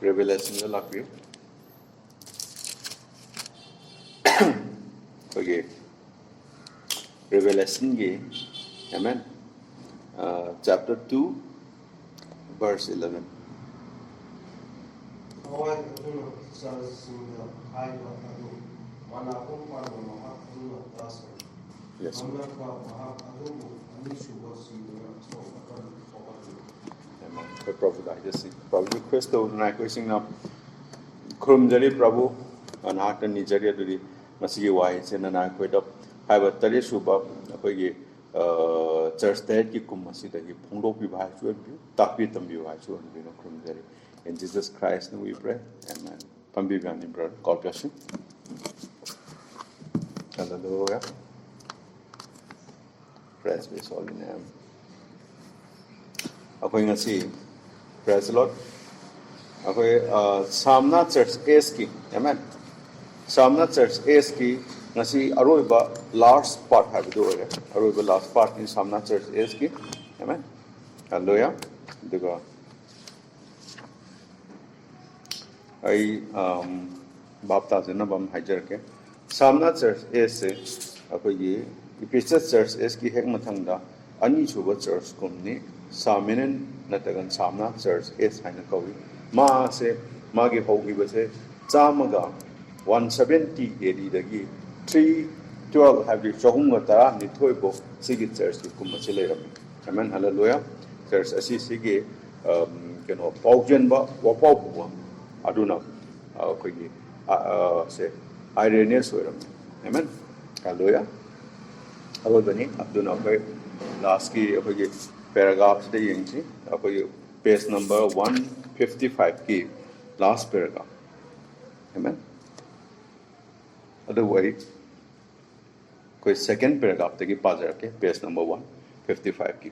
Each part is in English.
Revelation la lakpi. Okay. Revelation ge, amen. Chapter 2, verse 11. Yes. Prabhu, I just see. Prabhu Christo, and I question now. Kurumjari Prabhu, and heart and Nigeria to the Masi Wise, and I quit up. I have a Tari Suba, a church that you come see that you Pondo Pivachu, Tapitam Bivachu, and Kurumjari. In Jesus Christ, we pray. Amen. Pambivan, brother. God bless you. Hallelujah. Praise be holy name. Going to see, praise the Lord. Samna Church Eski, amen. Samna Church Eski, Nasi Aruba last part have to do it. Aruba last part in Samna Church Eski, amen. Hallelujah. The I baptized in a bam hijack. Samna Church Eski, Ephesus Church Eski Hekmatanga, Ani Chuba Church Company. Saminen natagan samna church is haina kawi ma se magi hogi base chamaga 170 AD dagi 312 have the chahunga tara ni thoibo sigi church ki kumma chile ram amen hallelujah church asi sigi keno paujen ba wa pau bu aduna khoi se irene soiram amen hallelujah awal bani abduna khoi last ki khoi paragraph today yengchi apoi page number 155 ki last paragraph amen otherwise koi second paragraph teki pajar ke page number 155 ki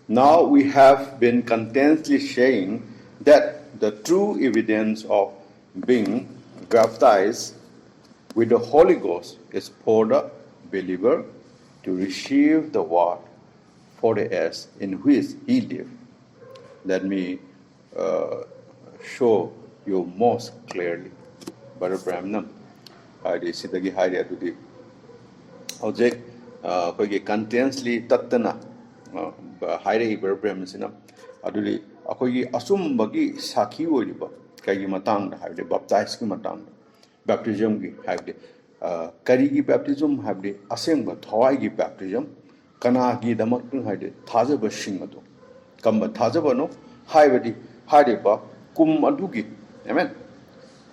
now we have been continuously saying that the true evidence of being baptized with the Holy Ghost is for the believer to receive the word for the earth in which he lived. Let me show you most clearly. Brother Brahmanam, I did see the Gihaya to the object, continuously Tatana, Hire Brother Brahmanam, Aduli, Akogi Asum Bagi Saki Wodiba, Kagi Matang, have the baptized Matang, baptism, have the Karigi baptism, have the Assemble, Hawaii baptism. Kanagi the Makun Hide, Tazaba Shingado. Kamba Tazabano, Haivadi, Hadiba, Kum Adugi. Amen.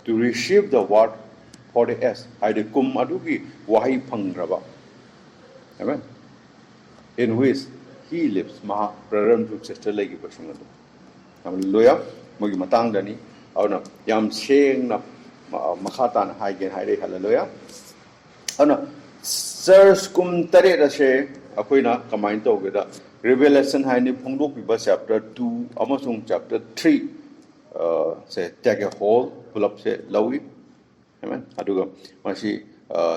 To receive the word for the S, Hide Kum Adugi, Wahi Pangraba. Amen. In which he lives, Maha Praram to Sister Legi Bashingado. Hallelujah. Mugi Matangani, Auna, Yam Sheng, Makatan, Hagen, Hide, Hallelujah. Auna, Sirs Kum Tare. Akoina combine together Revelation haini phongdok piba chapter 2 amasung chapter 3 say take a whole pull up say lawi amen aduga masi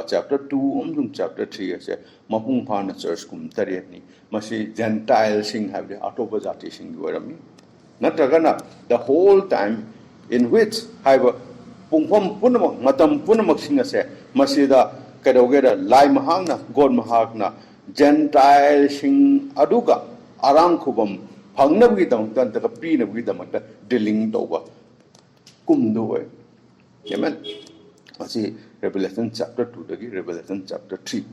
chapter 2 amasung chapter 3 say mapung phana church kum tare ni masi gentile sing have the atopa jati sing warami natragana the whole time in which have pungpham punamak matam punamak sing ase masida kadogera lai mahangna god mahakna Gentile sing aduga arang kubam pangnabgi dam tan ta pinabgi dam ta dealing toba kumdo amen asi Revelation chapter 2 dagi Revelation chapter 3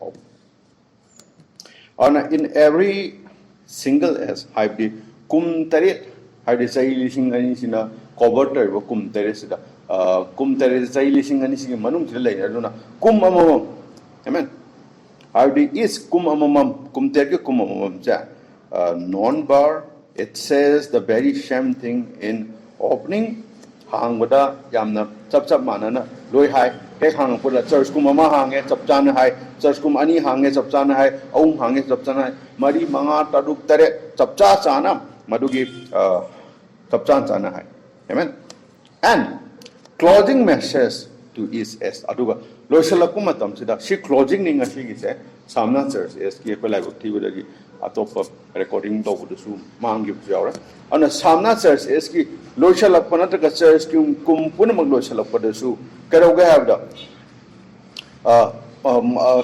and in every single as have the kum taret have the sai lising ani sina cover ta kum taret sida kum taret sai lising ani sing manung thil lai aduna kum amam amen how the is kum amamam kum terke kum amamam ja non-bar it says the very same thing in opening hang wada yamna chap chap manana loi hai he hang pula church kum ama hange chap chan hai church kum ani hange chap chan hai aum hange chap chan hai mari manga taduk tare chap cha chana madugi chap chan chana hai amen and closing message to is s aduga loisalakum matam sida si closing ning asi gi se samna church s ki ko live tv dagi atop recording to bu su mang gi jaura ana samna church s ki loishalakpa natraga church ki kum punamag loishalakpa dasu karauge have da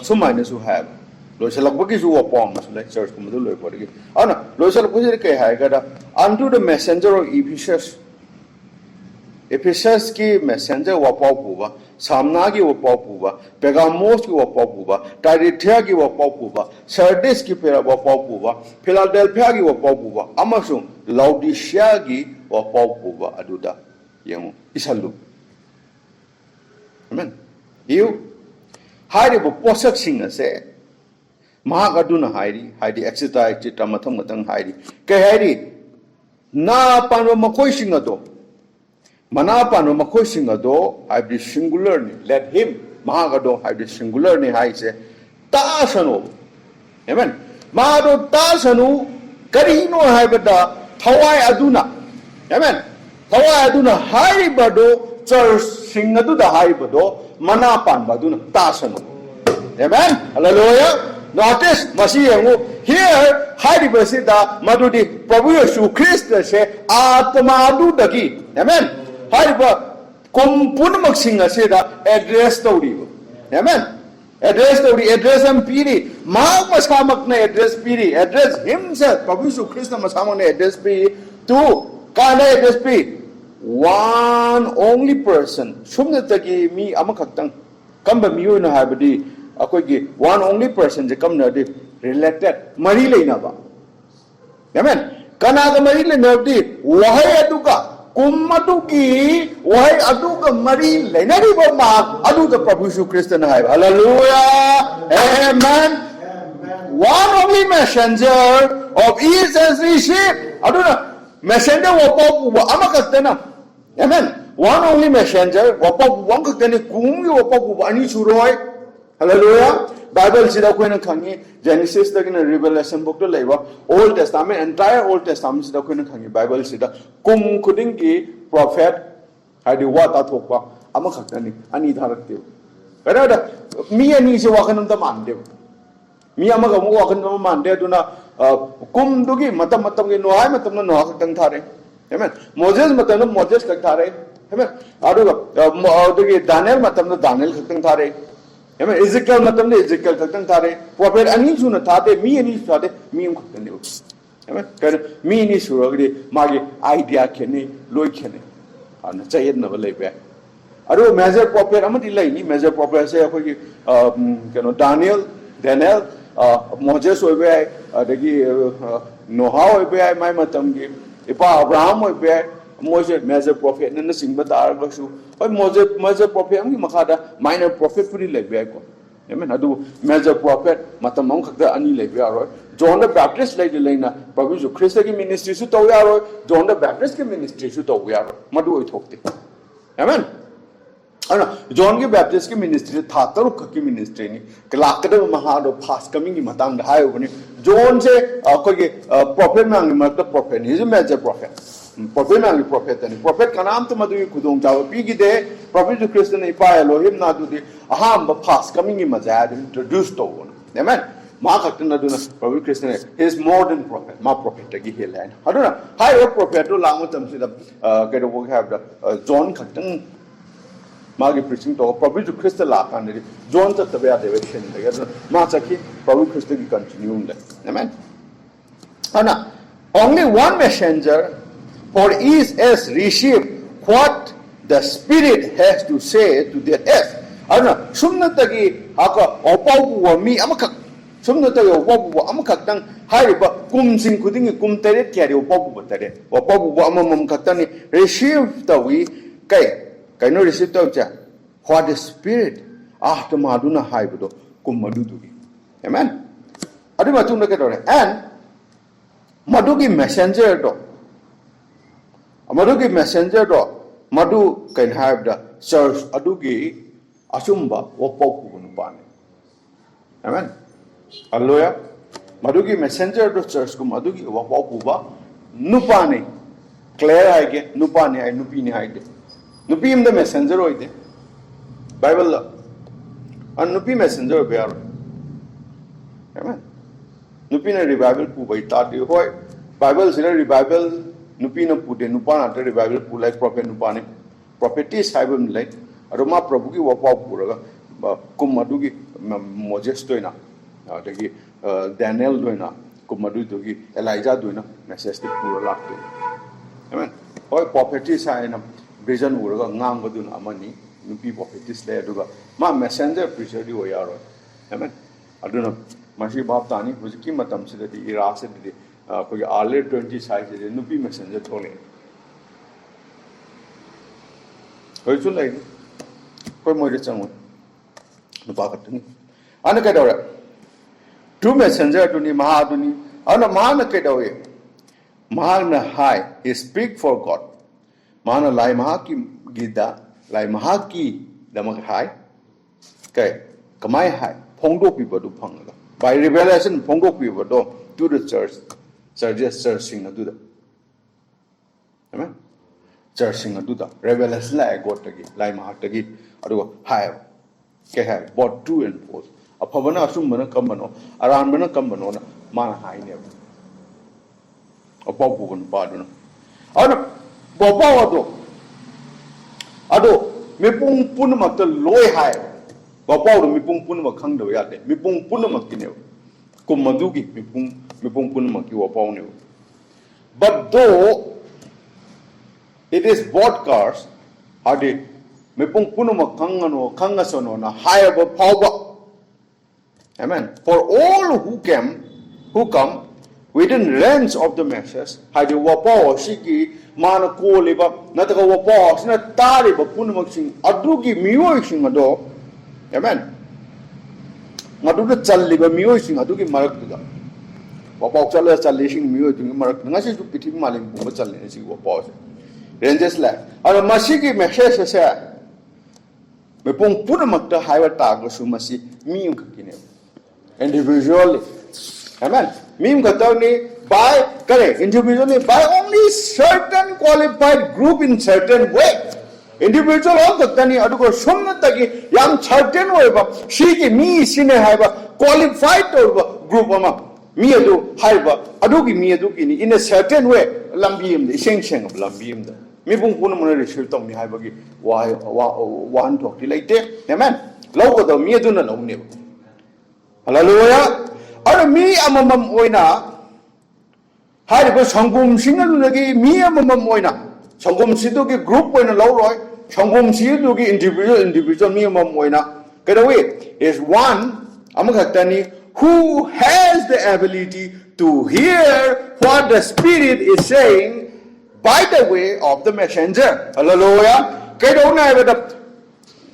sumaina su have loishalakpa ki su wapong like church kum du loi podigi ana loishalakpa je kai hai ga unto the messenger of Ephesus ki messenger wapau puba Samna ki wapau puba Pergamos ki wapau puba Thyatira ki wapau puba Sardis ki wapau puba Philadelphia ki wapau puba amasung Laodicea ki wapau puba aduda yang isalu amen you hari bo posak sing ase mahak aduna hari exita mathang matang hari ke hari na panwa makoi sing ado Manapano makoi singado have the singular ni let him mahagado have the singular ni hai se tasano amen mahado tasanu karino hai bada thawai aduna amen thawai aduna hai bado church singadu da hai bado manapan baduna tasano amen hallelujah notice masi yangu here hai basida madudi prabhu yesu christ se atma adu dagi amen Hariba kumpunamak singa seda address tawdi amen address tawdi address am piri ma masamak na address piri address himself Prabhu Yesu Krishna masamak na address piri to kana address piri one only person sumna taki mi amakaktang kamba miyo na habadi akoi ki one only person je kamna di related mari leina ba amen kana ga mari leina di wahai aduka Kumatuki, why aduka Mari, Lenari Boma, Aduka Prabhu Yesu Christ and High. Hallelujah! Amen! One only messenger of east and receive. Aduna, messenger wapapu amakatana. Amen. One only messenger, wapapu wankatani kumi wapapu ani suroi. Hallelujah! Bible sida koina khangi Genesis ta kina Revelation book to laiba Old Testament entire Old Testament sida koina khangi Bible sida kum khuding ki prophet hadi wa ta thokpa ama khaktani ani dharak te kada da mi ani se wakanam ta mande mi ama ga mu wakanam mande duna kum dugi matam ge nohai matam na noha khtang thare amen Moses matam na Moses khak thare amen adu dugi Daniel matam na Daniel khtang thare amen Ezekiel matam na Ezekiel khtang thare prophet ani su na thade mi ani thade mi am khtang ne amen kada mi ni su rogdi magi idea khene loi khene ana chayet na balai be adu major prophet amati lai ni major prophet se akoi ki kano Daniel Moses oi be adagi Noah oi be mai matam gi ipa Abraham oi be Moses major prophet na singba dar ga su oi Moses major prophet am gi makhada minor prophet puri lai be ko amen adu major prophet matam am khakda ani lai be aro John the Baptist lai na Prabhu Yesu Christ ki ministry su to ya ro John the Baptist ki ministry su to ya ro madu oi thokte amen ana John the Baptist ki ministry tha taruk ki ministry ni klakada mahado fast coming ki matang da hayo bani John se ko ki prophet mang ma the prophet he is a major prophet prophet mang prophet ani prophet ka naam to madu khudong jaw pi gi de Prabhu Yesu Christ ne pa Elohim na du de aham ba fast coming ki maja introduce to amen Ma kakna duna Prabhu Krishna he is more than prophet ma prophet gi helan aduna high prophet to langu tam sida get wo have the John kaktan ma gi preaching to Prabhu Krishna la kan ni John ta tabe devotion de ma chaki Prabhu Krishna gi continue de amen ana only one messenger for each has received what the spirit has to say to their earth aduna sumna tagi aka opau wa mi amakak Sumna tayo wapu amakatang hari ba kumsing kudingi kumteret kaya wapu batare wapu amam katani receive tawi kay no receive taw cha what the spirit after maduna hai budo kumadu dugi amen adu matung na kadore and madugi messenger do madu can have the church adugi asumba wapu bunupane amen Hallelujah. Madugi messenger to church ko madugi wapau kuba nupane clear hai ke nupane hai nupi ni hai de nupi im the messenger hoi de Bible an nupi messenger be aro amen nupi ne revival ku bai ta de hoi Bible sila revival Nupina Pude, Nupana, the revival, like Prophet Nupani, prophetess Hibum like, Aroma Probuki, Wapa Puraga, Kumadugi, Mojestoina, Daniel Duina, Kumadugi, Elijah Duina, necessity Pura Lakti. Amen. Or prophetess I am vision Uraga, Namadun Amani, Nupi prophetess there to go. My messenger preacher you are. Amen. I don't know. Mashi Bab Tani was a Kimatam said that the Iraq said the early 20 sides, the Nupi messenger told him. Very soon, like, quite more than someone. The Pakatani. Anakadora. Two messenger to the Mahaduni. On a Manakadaway. Mahana high, he speak for God. Mana Lai Mahaki Gida, Lai Mahaki, the Mahai. Okay, Kamai high, Pongo people do Panga. By revelation, Pongo people do the church, suggest searching a do the. Amen? Searching a do the. Revelation like what again, Lai Mahatagi, or do high. Okay, bought 2 and 4. A Pavana Sumana Kambano, around Mana Kambano, Mana high never. A Popu and Pardon. Ado, Bopo Ado, Mipung Punamata loy high. Bopo, Mipung Punama Kanga Yade, Mipung Punamakino, Kumadugi, Mipung Punamaki or Ponyo. But though it is bought cars, are they Mipung Punama Kangano, Kangason on a higher power. Amen. For all who come, within range of the message, had the Wapo, Shiki, Mana Koliba, Nataka Wapo, not Tariba, Punamaxing, Adugi, Muishing a door. Amen. Maduka Chaliba, Muishing, Adugi Marakda. Wapo Chala Salishing, Muishing, Marak, Nasi to Piti Malim, Pumachal, and see Wapo. Ranges left. And a Masiki message said, Mepong Punamakta, Higher Tagasumasi, Mium individually. Amen. Mim Katani by correct individually by only certain qualified group in certain way. Individual of the Tani Aduko Shumataki, young certain way, but she me sine haiba qualified group of me adu haiba aduki me aduki in a certain way. Lambium, the Sheng of Lambium. Mipung Punamana Shilton me haibagi, why one talk like that. Amen. Logo the me aduna no name. Hallelujah. Or me amam oina. Haribo Sangum Singalagi, me amam oina. Sangum Sidoki group when a low roy, Sangum Sidoki individual me amam oina. Get away is one Amakatani who has the ability to hear what the Spirit is saying by the way of the messenger. Hallelujah. Get on with the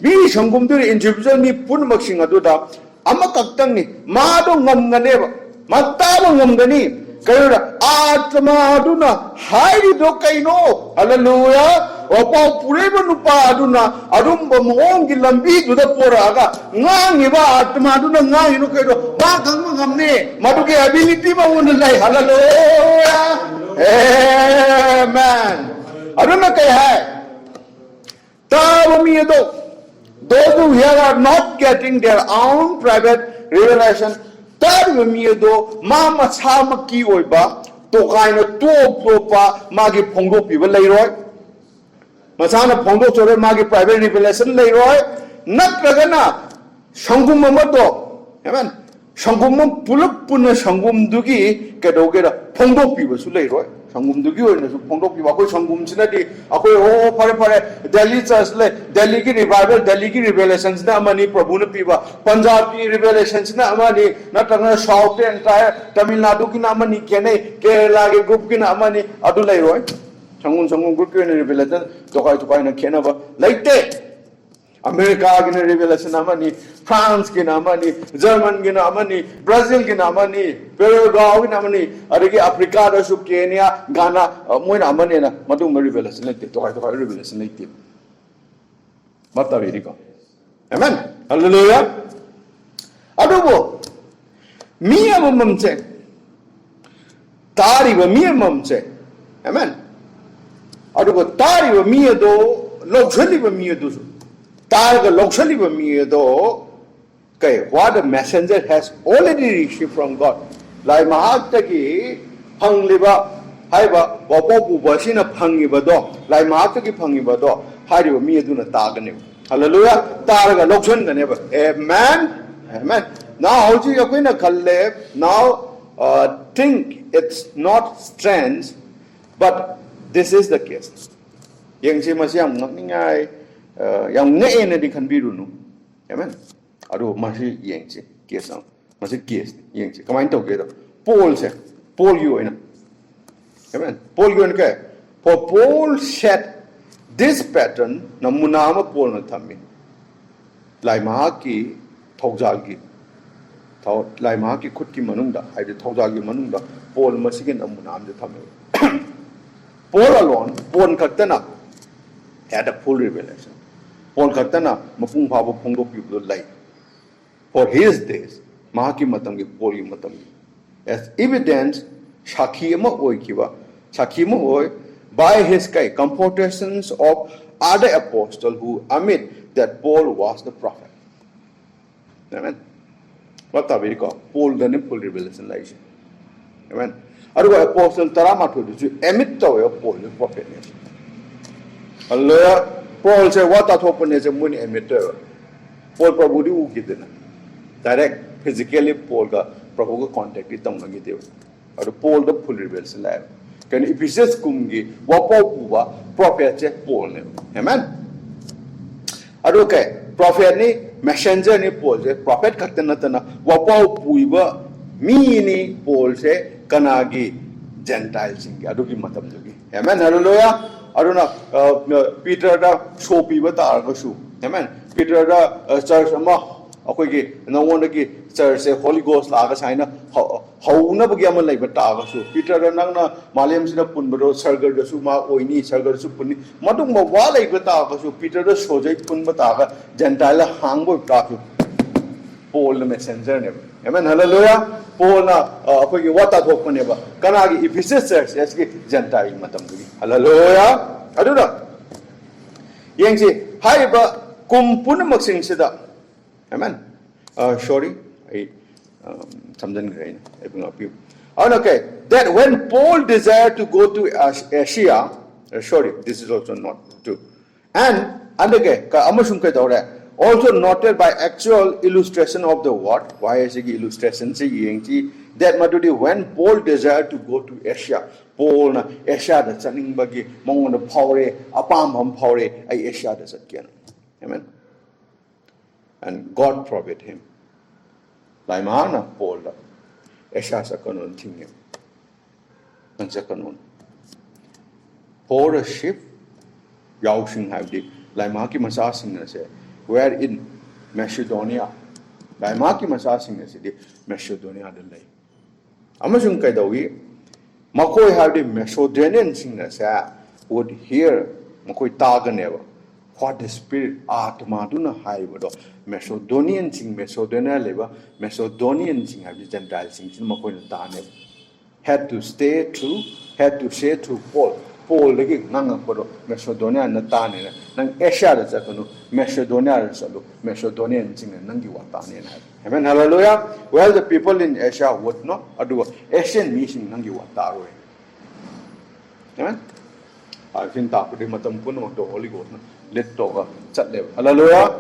me Sangum to individual me Punamaxing Aduda. Amakatani, Mado Ngamganeva, Matalo Ngamgani, Kayura, Atmaduna, Heidi Dokaino, Hallelujah, Opa Purebanupa Aduna, Adumba Mongi Lambi to the Poraga, Nangiva, Atmaduna, Nanginukato, Bakangamne, Maduki ability, Mawunai, Hallelujah, Amen. Aduna Tavamiedo. Those who here are not getting their own private revelation, that will me do Mama Samaki Oiba, to kind of Topa, Magi Pongo people, Leroy. Masana Pongo to Magi private revelation, Leroy. Not Ragana, Shangum Mamoto. Amen. Shangum Pulapuna Shangum Dugi, Kadogera, Pongo people, Leroy. Sangum Dugi, Pongo Piwako, Sangum Sinati, Ako, Pare, Delhi Church, Delhi Revival, Delhi Revelations, Namani, Prabhuna Piva, Punjab Revelations, Namani, Natana South, entire Tamil Nadu Kinamani, Kene, Kerala group Kinamani, Adulai Roy, Sangum group in Revelation, Tokai to find a Kenava, like that. America gina revelation amani, France gina amani, German gina amani, Brazil gina amani, Peru gina amani, adagi Africa da su Kenya, Ghana, moina amani na madu revelation like that. Tokai revelation like that. Mata veriko. Amen. Hallelujah. Adubo. Miya mamamche. Tari wa miya mamche. Amen. Adubo tari wa miya do, luxury wa miya do. Targa luxury wa miya do. Okay, what the messenger has already received from God. Lai Mahataki, Hangliba, Haiba, Wapopu Bashina Pangibado, like Martaki Pangibado, Haidu Miaduna Tagani. Hallelujah, Taraga Lokshun the never. Amen. Amen. Now, how do you going to Kalev? Now, think it's not strange, but this is the case. Yang si Masyam, nothing I, young nay can be runu. Amen. Ado Mashi Yang case now. Mashi case, Yang. Come on together. Paul said, Paul you in. Amen. Paul you in. For Paul set this pattern, Namunama Paul Natami. Like Mahaki, Togzagi. Like Mahaki Kutki Manunda, I did Togzagi Manunda, Paul Masigan Namunam the Tamil. Paul alone, Paul Katana, had a full revelation. Paul Katana, Mafung Pabo Pongo people like. For his days, Mahaki Matangi, Poli Matangi. As evidence, Shakima Oikiva, Shakima Oi, by his computations of other apostles who admit that Paul was the prophet. Amen. What are we called? Paul the full revelation. Amen. Otherwise, Apostle Taramatu, you emit the Paul the prophet. Hallelujah. Paul said, what are open as a moon emitter? Paul probably will get it. Direct, physically, Paul got probably contact with them. Or Paul the full revelation. Can if he says Kungi, Wapo prophet Paul. Amen. Okay, prophet ni, messenger ni Paul say, prophet Katanatana, Wapo Puiba, me ni Paul say, Kanagi, Gentiles. Aduki Matam. Amen. Hallelujah. I don't know, Peter da show people the Argoshu. Amen. Peter da church okay, no one again, church say Holy Ghost Laga China, how never gammon like a Tagasu. Peter da Nana, Maliam Sina Punbaro, Sargar the Suma, Oini, Sargar Supuni, Matumba Wala Gatasu, Peter the Soja Punbataga, Gentile Hango Taku. Paul the messenger. Amen. Hallelujah. Paul na what that hope never. Kanagi if he says yes, Gentile Matambi. Hallelujah. Aduna. Yang si Haiba Kumpuna Maxing Sida. Amen. Sorry, I something grain. I bring up you. Okay, that when Paul desired to go to Asia, sorry, this is also not true. And again, also noted by actual illustration of the word. Why is it illustration? That when Paul desired to go to Asia, Paul na Asia the something bagi mong the power apam power ay Asia the sakyan. Amen. And God forbid him. Like mana Paul da Asia sa kanon tingin. Ang sa kanon. Paul a ship yausing have di like maki masasing na say. Where in Macedonia, by Maki Masasing the city, Macedonia the lay. Amazon Kaidawi, Makoi have the Macedonian singers would hear Makoi Taganeva. What the spirit art Maduna high would Macedonian sing Macedonia labor, Macedonian sing have the Gentile sings in Makoi Tanev. Had to stay true, had to say to Paul. Paul lagi nang poro Macedonia na tani nang Asia da sakano Macedonia salu Macedonia jing nang gi watani na. Amen. Hallelujah. Well, the people in Asia would not adu Asian mission nang gi wataro. Amen. I think ta pudi matam puno to Holy Ghost na let to ga chat le. Hallelujah.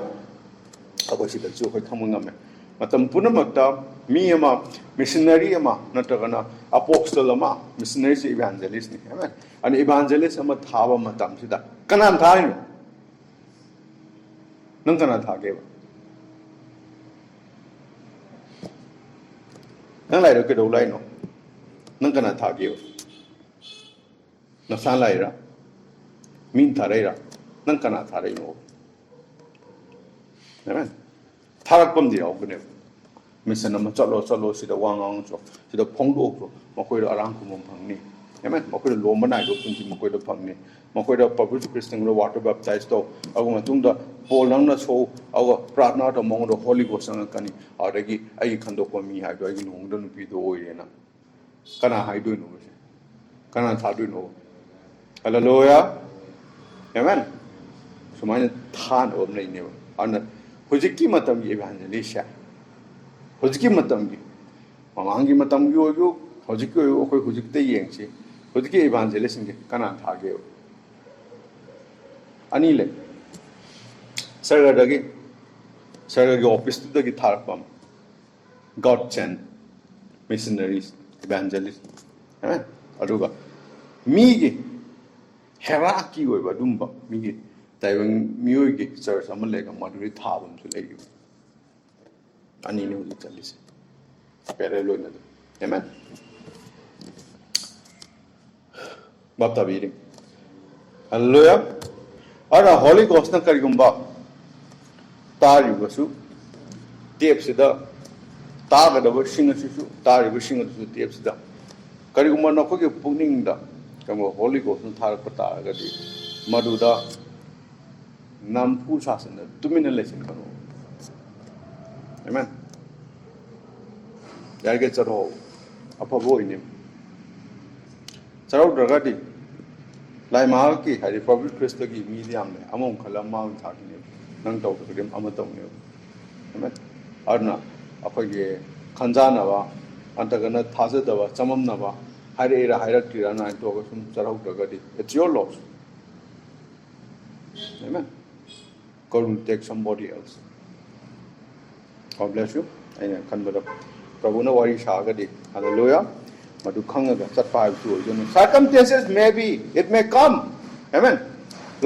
Ako si chu khoi thamung ngam. Matam puno magta mi ama missionary ama natagana apostle ama missionary evangelist ni. Amen. And evangelist ama thava matam sida kanan thari nang kana thage ba nang lai ro ke do lai no nang kana thage ba na san lai ra min thare ra nang kana thare no. Amen. Tharak pam di au kene mission ama chalo sida wangang so sida phongdo so makoi ro arang kumom phangni. Amen. Makoi lo manai do punji makoi do phangni. Makoi do public Christian ro water baptized to agu matung da polang na so agu pratna to mong do Holy Ghost ang kani adagi ai khando ko mi ha do ai nong do nupi do oi na kana hai do no kana tha do no. Hallelujah. Amen. Sumanya than om nei ne ana hujiki matam gi evangelist hujiki matam gi mamangi matam gi oyo hujiki oyo koi hujik te yeng chi Hudiki evangelist inge kanan thage anile sarga dagi office to dagi tharpam God sent missionaries evangelists amen aduga migi hierarchy oiba dumba migi taiwan miyoi church amalega maduri thabam su leyu ani ne udi chalise parallel na amen bapta biri hallelujah ara holy ghost na karigumba tari basu tape sida taga da singa su tari bu singa su tape sida karigumba na ko ke pugning da kamo holy ghost na thar pata ga di maduda nam pu sasana tumina lesson kano amen yarge charo apabo inim charo dragadi lai ma ki hari public christ ki medium ne among khalam ma tha ki ne nang taw to rim amatong ne amen arna akoge khanjana ba antagana thaja da ba chamam na ba hari ra haira tira na to ga sum charo dragadi it's your loss amen go and take somebody else God bless you aina kanbada prabhu na wari shagadi hallelujah madu khangaga chatpa tu circumstances maybe it may come amen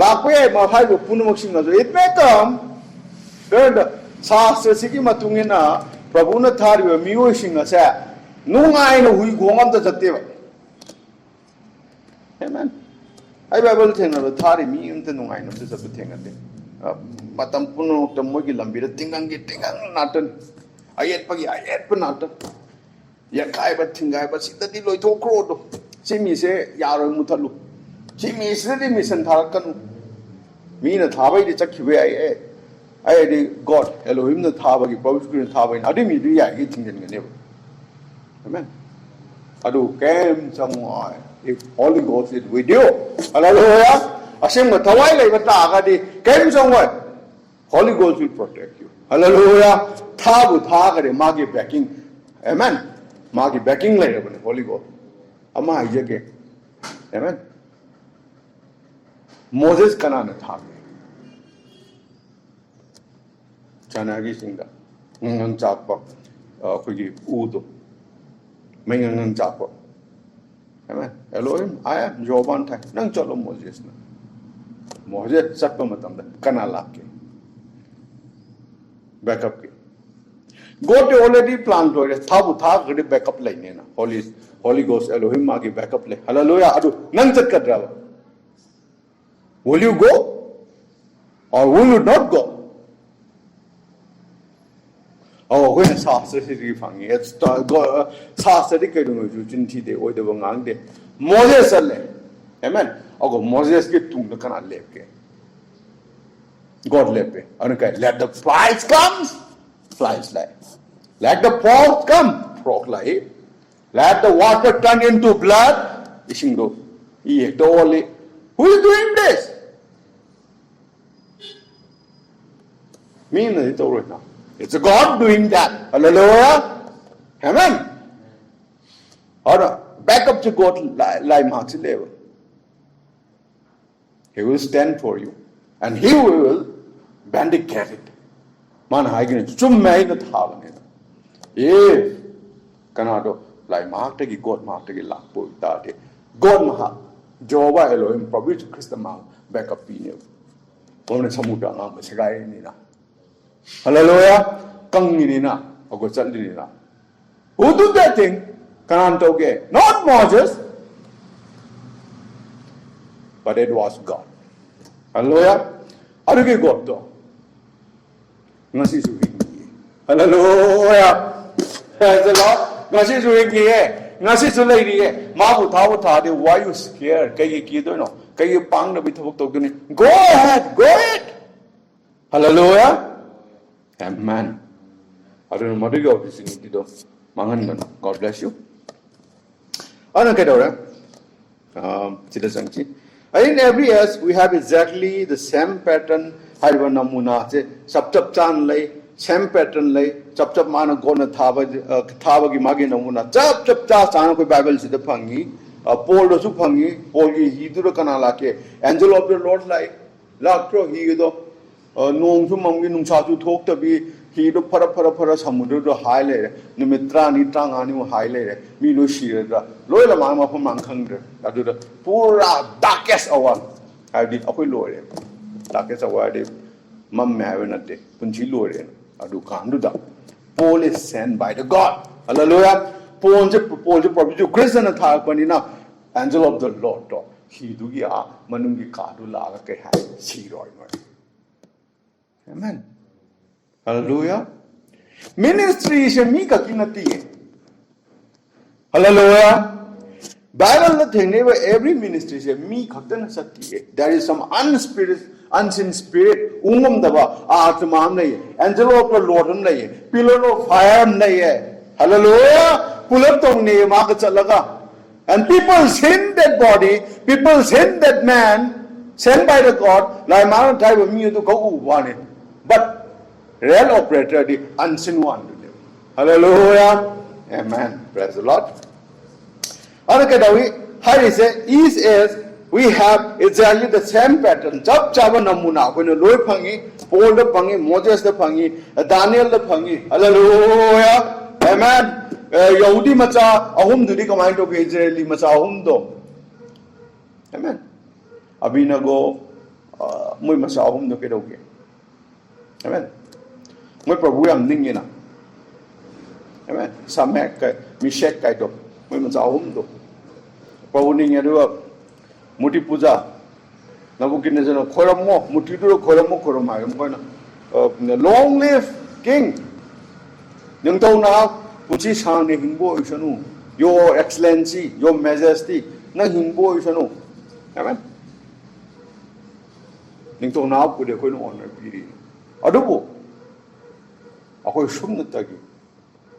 lakwe ma haibu punumaksing na it may come third sastra sigi matungina prabhu na thari miyo singa sa nungai na hui gongam da jatte ba amen ai bible thena ba thari mi umta nungai na sa thena de matam puno tamogi lambira tingang natan ayat pagi ayat penatan ya kai ba tingai ba sita di loi to kro do simi se yaro muthalu simi se di mission tharakan mi na thabai di chakhibe ai di god elohim na thaba gi pawis gi thaba ni adi mi di ya gi thingen ne amen adu kem samoi if holy ghost is with you hallelujah asem ma thawai lai ba ta ga di kem samoi holy ghost will protect you hallelujah thabu thagare magi backing amen magi backing lai rabane holy ghost ama ayege amen moses kana na thage chanagi singa ngang chapa khogi udo mengang chapa amen elohim I am joban thai nang chalo moses na moses chappa matam da kana lake backup ke God already planned for it thabu thag gadi backup line na holy ghost elohim ma gi backup le hallelujah adu nang chat kadra will you go or will you not go oh when sastra si fangi it's sastra ke do ju jin thi de oi de ngang de moses le amen ogo moses ke tung na kana le ke God let me. Let the flies come, flies lie. Let the frogs come, frog lie. Let the water turn into blood. Who is doing this? Me now. It's God doing that. Hallelujah. Amen. Alright, back up to God lie marks level. He will stand for you. And he will vindicate it. Man haigin chummai na thavane. If kanado lai mark gi God mark gi lakpo tate. God maha Jehovah Elohim Prabhu Christ ma back up pine. Omne samuda ngam segai ni na. Hallelujah. Kang ni na ogo challi ni na. Who do that thing? Kananto ge not Moses, but it was God. Hallelujah. Aduge God to. Ngasi su hingi. Hallelujah. Praise the Lord. Ngasi su hingi ngasi su lai ri ma bu tha de why you scared kai ki do no kai pang na bi thok to ni go ahead go it. Hallelujah. Amen. Adu madu go bi sing ti do mangan no. God bless you. Ana ke do ra. Sida sangchi. In every year, we have exactly the same pattern. Hariba namuna se chap chan lay same pattern lay chap mana gona thaba gi magi namuna chap cha chan ko Bible se de phangi Paul the Supangi, Paul he to the Kanalake, angel of the Lord like Lacro he do no to Mangi Nunchatu talk to be he do para Samudu to highlight, Numitra Nitang Anu highlight, Milo Shira, Loyal Mama from Mankang, that do the poor darkest hour. I did a lawyer, darkest hour, Mam Mavenate, Punchi lawyer, I do can't do that. Paul is sent by the God. Hallelujah. Paul probably Christian and Tarpanina, angel of the Lord. He do ya Manungi Kadu Laga Siroi. Amen. Hallelujah. Ministry is a Mika Kinati. Hallelujah. Bible the thing never every ministry is a Mika Sati. There is some unseen spirit, daba Atman, angel of the Lord, pillar of fire. Hallelujah. Pull up tong ne makachalaga. And people send that body, people send that man, sent by the God, like man type of me to go one. But real operator, the unseen one. Hallelujah. Amen. Praise the Lord. How is it? Is we have exactly the same pattern. Jab Chava Namuna, when a Loy Pangi, Paul the Pangi, Moses the Pangi, Daniel the Pangi. Hallelujah. Amen. Yahudi Macha, Ahum Dudi command of Israeli Macha Ahum do. Amen. Abinago, Muy Macha Ahum do Kedoke. Amen. Muy Prabhu am Ningina. Amen. Samek, Mishek Kaito, Muy Macha Ahum do. Prabhu Ninga. Muti puja, Nabukinazano Koramo, Mutidu Koramo Koroma, long live King. Yungtona, Puchi Sang Himbo Ishanu, Your Excellency, Your Majesty, Na Himbo Ishanu. Amen. Yungtona put a good honor period. Adubo, a whole Shumnatagi,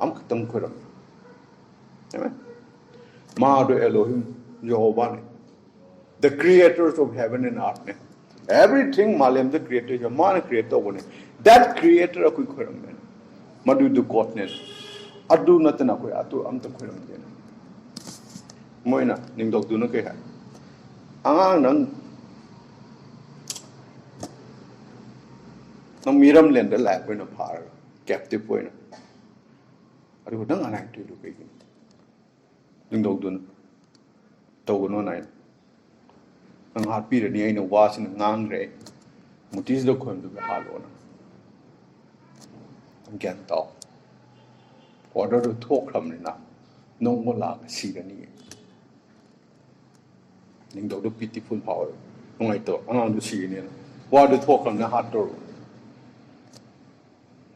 Amkatam Kuram. Amen. Madu Elohim, Jehovah. The creators of heaven and earth. Everything Malam the creator, man creator one. That creator of Kuram. Madu do Kotnet. Adu Natanako, Atu Amta Kuram. Moina, Ningdok Dunuke. Anang no Miram lend the lap in a par, captive point. I would not like to look at him. Ningdok Dun Togo nine. Ang happy that ni ay nawas ng ngangre, mutis do ko yung halo na. Ang gento. Order to talk kami na, nung wala ka siya niya. Ning daw do pitiful power. Nung ito, ang do siya niya. Order to talk kami na hato.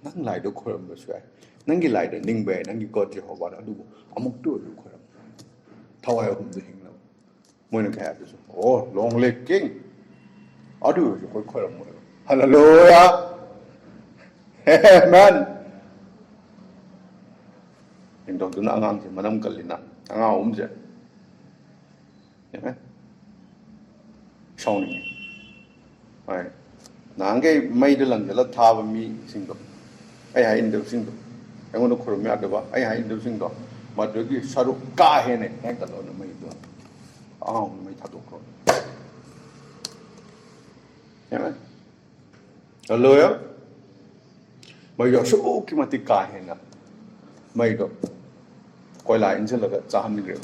Nang lai do ko yung basya. Nang gilay do ning bay, nang gikot Jehovah na do. Amok do do ko yung. Taway akong do hing na. Muna kaya ito. Oh, long leg king. Adu, you could call him. Hallelujah. Amen. Yung doon na angang si Manam Kalina. Angang siya. Amen. Shawning. Ay. Nangay may dalang jala thawa mi singdo. Ay hain do singdo. Ay ngono khoro mi adaba. Ay hain do singdo. Madogi saru ka hene. Heng talo na may do. May tattoo. Amen. Hallelujah. May do so kimati kahina. May do. Koi lain sila ka sahan ni greo.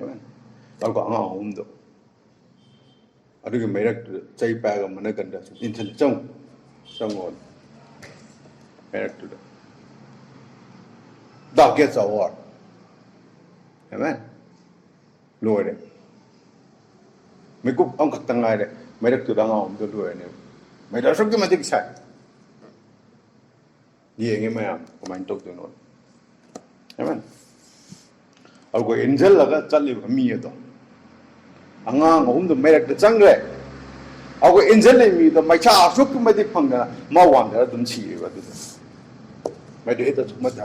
Amen. Tao ko ang do. Ado yung may chay pa ka managanda. Insan chong on. May to do. That gets a war. Amen. Lord. May ko ang katangay may to da nga do Lord ne. May da sok matik sa. Yeng may am kumain tok do non. Amen. Ako angel laga chali mi do. Anga ngom do may da changre. Ako angel mi do may cha sok matik phang na ma wan da dun chi ba do. May do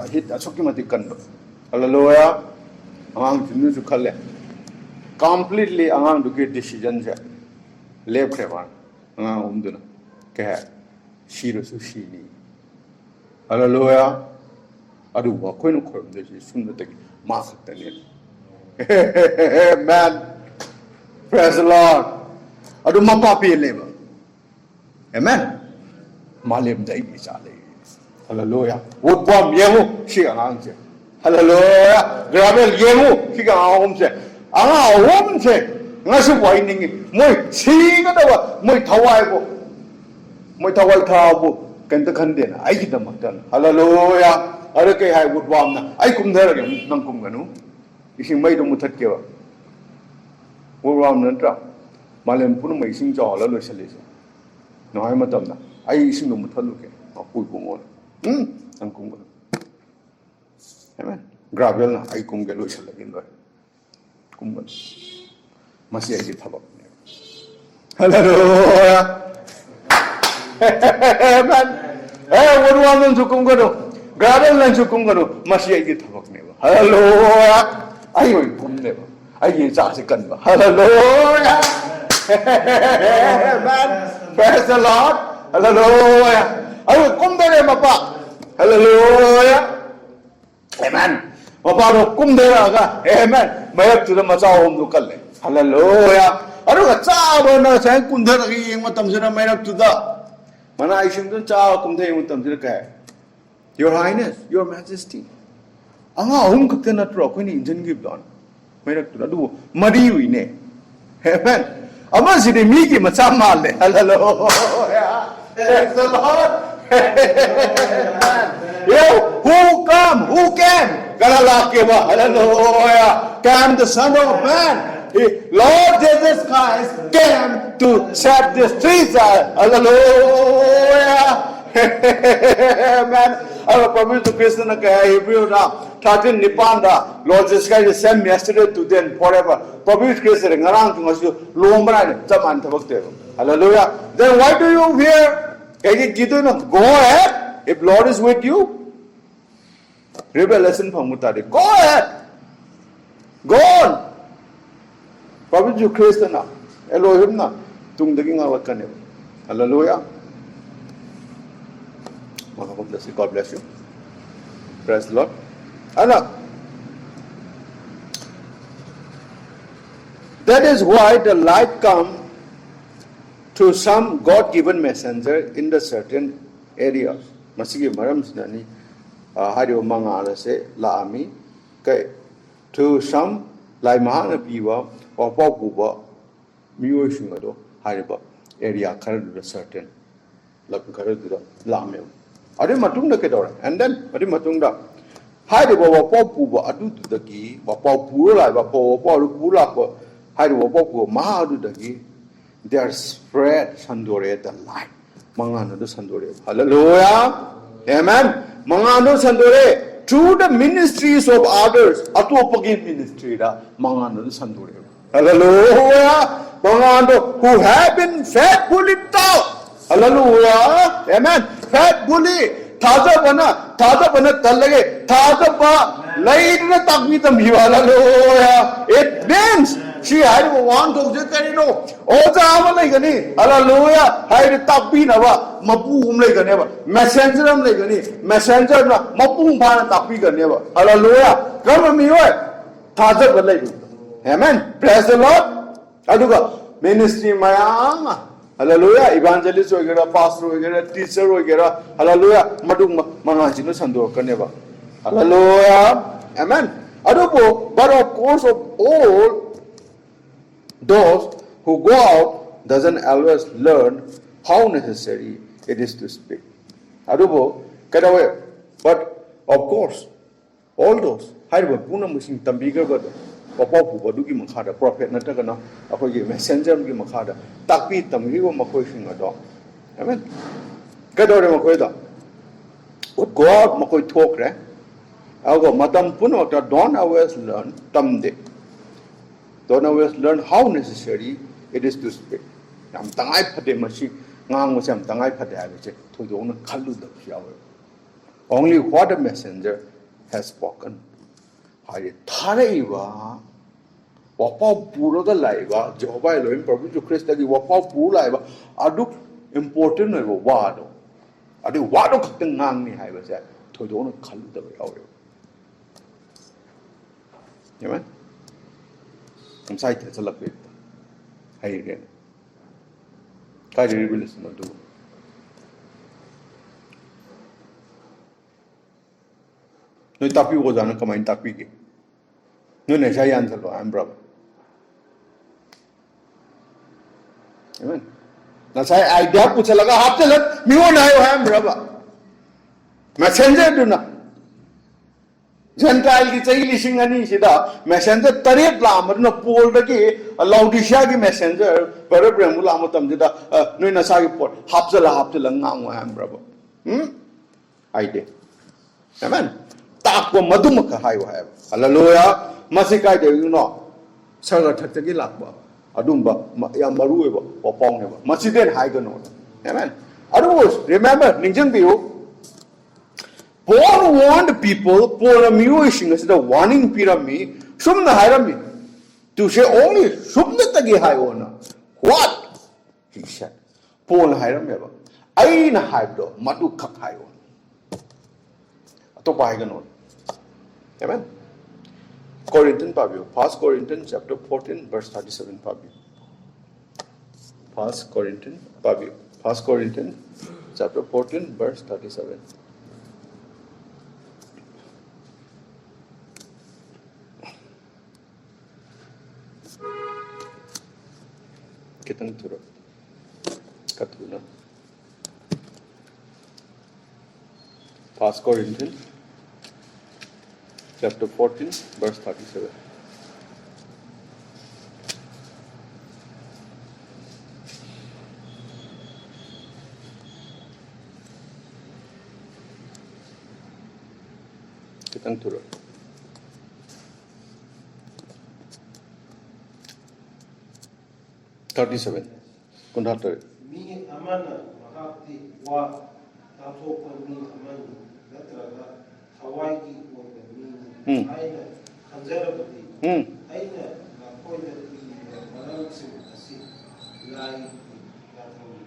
hit sok matik kan do. Hallelujah. Angang tinu su khale completely angang du ke decision se left hewan angang umduna ke shiro su shini hallelujah adu wa koinu khorum de sum de Makatani. Man, praise the Lord. Adu mapapi lema. Amen. Malim dai bisale. Hallelujah. Woodbomb yemu, she answer. Hallelujah. Gravel yemu, she can home say. Ah, home say. Nasu whining. Moi, see the moi tawaibo. Moi tawai tabu. Can the condemn? I get the mutton. Hallelujah. Arake I would warm. I come there again. Nankunganu. If you made a mutakiva. Wood warm and drop. Malam Punu may sing to all the solution. No, I'm a dumna. I sing the mutaluke. Or Pulpumon. Nankung. Amen. Gravel, I come get loose again. Kumban. Must I get about? Hallelujah. Amen. Eh, what one to Kungano? Gravel and to Kungano, must I get about never? Hallelujah. I will come never. I get a second. Hallelujah. Amen. Praise the Lord. Hallelujah. I will come there, Papa. Hallelujah. Amen. Papa, come there. Amen. May have to the Mazao home to Kale. Hallelujah. I don't have Chava, I couldn't hear what comes in a man up to that. When I shouldn't the child come there with them to the car. Your Highness, Your Majesty. Ah, whom could not rock when he didn't give down? Made up to the do. Madi, ne. Amen. I must see the Miki Matamale. Hallelujah. Praise the Lord. Who come? Who came? Galalakeva. Hallelujah. Came the Son of Man. Lord Jesus Christ came to set the streets. Hallelujah. Amen. I promise to Christian Hebrew now. 13 Nipanda. Lord Jesus Christ is same yesterday, today, and forever. Promise Christian Ngarang to us. Lumbran. Hallelujah. Then why do you fear? Go ahead. If Lord is with you, revelation from Mutari. Go ahead. Go on. Probably you Christian now. Elohim na. Tung daging awat ka niyo. Hallelujah. God bless you. Praise the Lord. Anak. That is why the light comes to some God-given messenger in the certain areas. Masigi maram sinani hariyo mangala se laami kay to some lai mahana piwa or popuba miyo shingado hariba area karadu certain lap karadu laame. Adi matungda kedora and then adi matungda hariba wa popuba adu dagi wa popura lai wa popura pula ko hariba popuba mahadu dagi. They are spread sandore the light. Mangano sandore. Hallelujah. Amen. Mangano sandore. Through the ministries of others. Atopagin ministry da. Mangano sandore. Hallelujah. Mangano who have been faithfully taught. Hallelujah. Amen. Faithfully. Taza bana talage. Taza ba. Laidna takmitam hiwa. Hallelujah. It means she had one to just no. Oza like any. Hallelujah. Had tapi nava. Mapu like never. Messenger like any. Messenger na. Mapu pana tapi never. Hallelujah. Come on me way. Taza like. Amen. Praise the Lord. Aduga ministry mayama. Hallelujah. Evangelist वगैरह, pastor वगैरह, teacher वगैरह. Hallelujah. Madung mangasino sandor kaneva. Hallelujah. Amen. Adugo, but of course of all those who go out doesn't always learn how necessary it is to speak. Adubo, get away. But of course, all those, haiba puna musing tambiga gado, papa budugi makada, prophet natagana, akoy messenger gi makada, takpi tamrigo makoy singado. Amen. Get away makoy. What go out makoy talk re. Ago matam puno ta don't always learn tamde. Don't always learn how necessary it is to speak. Am tangai phade machi ngang mo sam tangai phade ave che thudong na khalu da pyawe. Only what a messenger has spoken. Hari thare wa wapau puro da laiwa Jehovah Elohim Prabhu Jesu Christ gi wapau puro laiwa adu important no wado. Adu wado khak ngang ni hai ba se thudong na khalu da pyawe. hiểuไหมผมใส่แต่สลับไปให้เรียนใครจะรีวิวมาดูนู่นตักพี่โอจานะก็ไม่ตักพี่กี่นู่นเนี่ยใช้ยันสลับอันบราบเห็นไหมนั่นใช้ไอเดียพูดเสร็จแล้วก็ฮับเสร็จแล้วมีวันไหนวะอันบราบมาเซ็นเซอร์ดูนะGentile की चाहिए लिशिंग नहीं सीधा messenger तरीब Lamar न पोल रखी लाउडिशिया की messenger बड़े ब्रह्मु Lamar तम जिदा नुई नशा की पोल हाप्चला ngaंगो है ब्रबो आइडे amen ताको मधुम का हायो है हालेलुया मसिकाय दे यू नो सरगा ठक्तगी लाकबा अदुंबा या मरुएबा पपोंगनेबा मसिदेन हाइगनो amen otherwise remember ningjang biu Paul warned people, Paul amusing as the warning pyramid, Sumna Hirami, to say only Sumna Tagi Hiona. What? He said. Paul Hirameva. Aina Hibdo, Madu Kak Hion. Atopaiganon. Amen. Corinthian Pabio. First Corinthians chapter 14, verse 37 Pabio. First Corinthians Pabio. First Corinthians chapter 14, verse 37. Kitang turut katuna. First Corinthians chapter 14 verse 37. Kitang turut. $37. Kundatar. Me amana mahati wa tato mi amani natraga Hawaii wa mi aina kanzerabati aina na koina ti malalaksim asi lai yatawi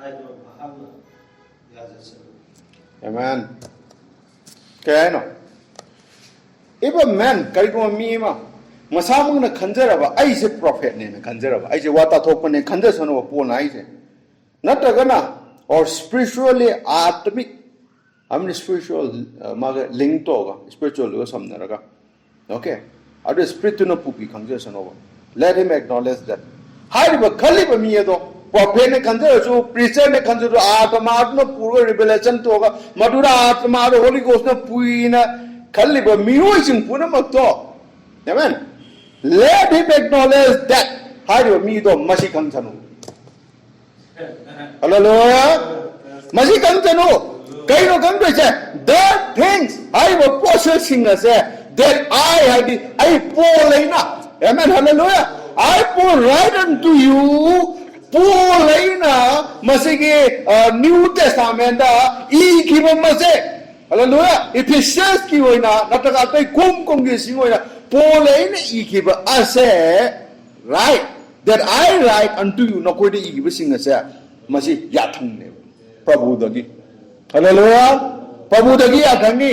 aina bahana yazasalu. Amen. Kaya no. Iba man kari ko mi ma. Masamang na kanjaraba ay se prophet ne na kanjaraba ay se wata thokpa ne kanjar sano po na ay se natagana or spiritually atmic I mean spiritual maga link to ga spiritual go samnaraga okay adu spirit no pupi kanjar sano let him acknowledge that hai ba khali ba mi do prophet ne kanjar so preacher ne kanjar atma no pura revelation to ga madura atma do holy ghost na puina khali ba mi ho sing puna mak to amen. Let him acknowledge that. How do you mean to Masikan Sanu? Hallelujah. Masikan Sanu. Kaino Kandu say, that things I was possessing us that I had I pour ina. Amen. Hallelujah. I pour right unto you. Pour ina. Masigi New Testament. E given Mase. Hallelujah. If he says ki hoina, nataka kum kum gising hoina. Paul ikiba ase right that I write unto you no koi de ikiba sing ase masi yathang ne Prabhu dagi hallelujah Prabhu dagi yathang ni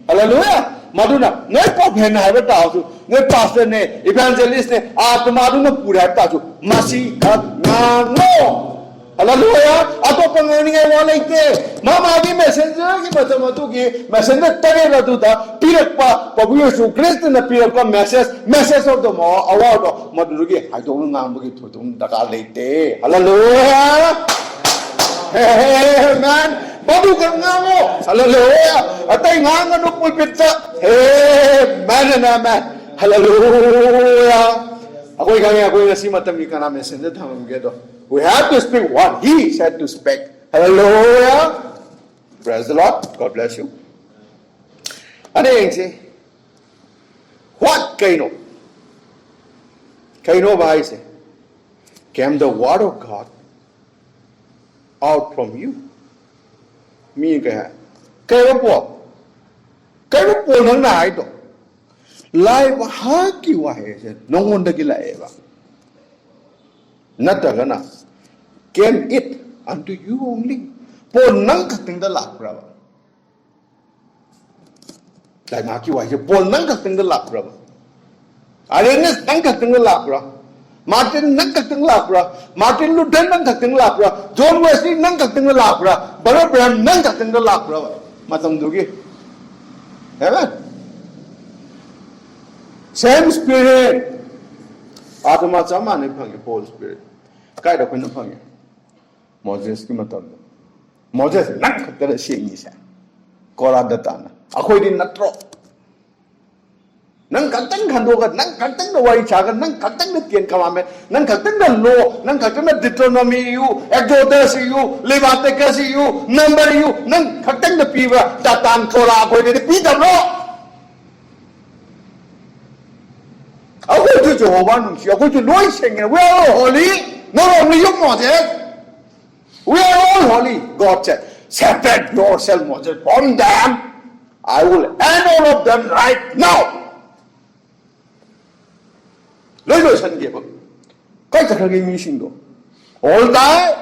hallelujah maduna ngai pop hen ha ba ta su ngai pastor ne evangelist ne atma du no pura ta su masi khat na no hallelujah ato pangani ngai wa laite mama gi messenger gi matamatu gi messenger tare ra du da pirakpa Prabhu Yesu Christ na pirakpa message of the mo award maduru gi hai dong ngam gi thudung daka laite hallelujah amen badu kan ngamo hallelujah atai nganga no pulpitsa amen amen hallelujah akoi ngasi matam gi kana messenger thamam ge do we have to speak what he said to speak. Hallelujah. Praise the Lord. God bless you. Ano yung say? What kaino? Kaino ba say? Came the word of God out from you. Meaning kaya. Kayo po. Kayo po nang na ito. Lai ba haki wa he? Nung unda gila eba. Natagana came it unto you only. Po nang kating the lak brava. Like Maki wa po nang kating the lak brava. Arenas nang kakting lapra. Martin nang kakting lapra. Martin Luther nang kakting lapra. John Wesley nang kakting lapra. Brother Branham nang kakting lapra. Matam dugi. Amen. Same spirit. Atma sama ne phangi Paul spirit. Kai da khun phangi. Moses ki matam. Moses nang kakting sengi sa. Kora datana. Akhoi din natro. Nang kakting khandoga, nang kakting na wari chaga, nang kakting na Ten Commandments, nang kakting na law, nang kakting na Deuteronomy you, Exodus you, Leviticus you, Number you, nang kakting na piwa, tatang kora akhoi din pita no. Akhoi to Jehovah nung siya, akhoi to Lord singing, we are all holy. Not only you Moses, we are all holy. God said, separate yourself Moses from them. I will end all of them right now. Loi san ge ba kai ta ge mi sing do all die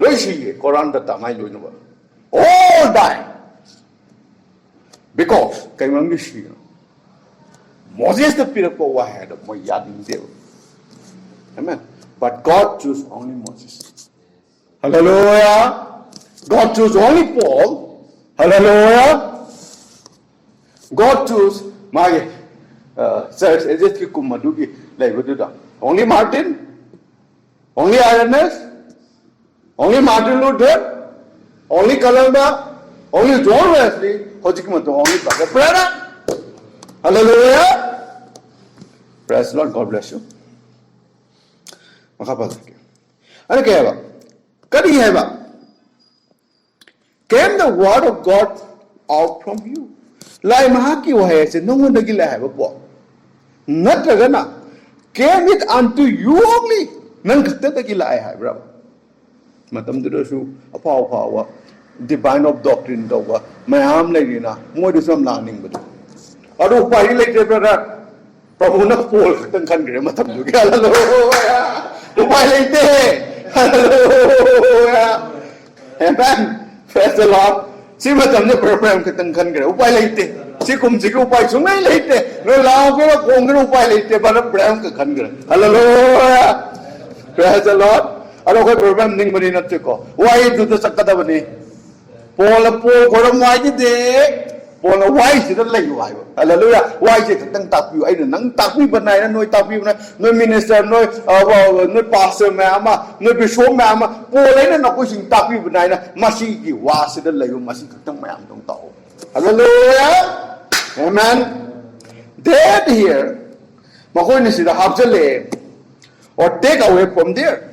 loi shi ge Quran da ta mai loi no ba all die because kai mang ge shi Moses the pira ko wa had mo ya ding de amen but God chose only Moses. Hallelujah. God chose only Paul. Hallelujah. God chose my church as if you come do only Martin, only Irenaeus, only Martin Luther, only Columba, only John Wesley, only Brother Branham. Hallelujah. Praise the Lord. God bless you. And came the word of God out from you. Lai mahaki wahayase nungun dagi lai ba po. Natragana came it unto you only. Nang kakta dagi lai hai bra. Matam du su apaw divine of doctrine do wa mayam lai na mo du sam laning ba. Adu pai lai te bra. Prabhu na pol tang kan gre matam du ga hallelujah. Upai lai te. Hallelujah. Amen. Praise the Lord. Si matam ne program ke tangkan kare upai leite si kum si upai sungai leite no lao ke kong ke upai leite pada program ke kan kare hallelujah praise the Lord aro ko program ning bani na ko wai du to sakada bani pol koram wai de pol wai si da lai wai hallelujah wai si tang tak pi ai nang tak pi banai na noi tak pi na noi minister noi pastor ma noi bishop ma pol ai na ko sing tak pi banai na masi ki wa si da lai masi tang ma am dong tao hallelujah amen that here ma ko ni si da hab jale or take away from there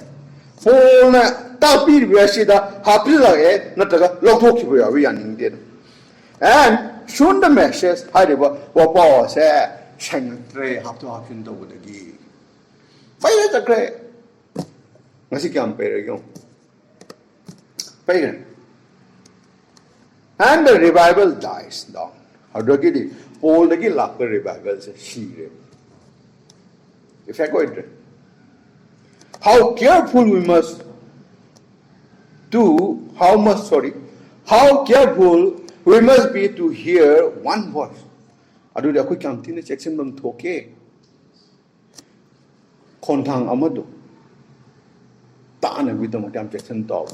pol na tak pi bi si da hab jale na ta lo thok ki ba wi yan ning de and soon the message I did what Paul said, Shang Tre have to have into the gig. Fire the great. Nasi can pay you. Pay. And the revival dies down. How do you get it? All the Gilak revival says she. If I go into how careful we must do, how careful we must be to hear one voice. Adu da kui kam tin section bam thoke. Kontang amadu. Ta na wi dam tam section to.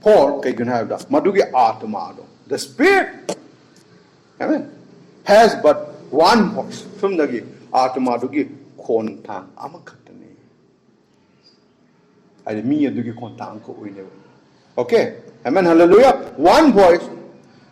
Paul kai gun have da madu ge atma do. The spirit amen has but one voice from the ge atma do ge kontang amakatane. Ai mi adu ge kontang ko uine. Okay? Amen. Hallelujah. One voice,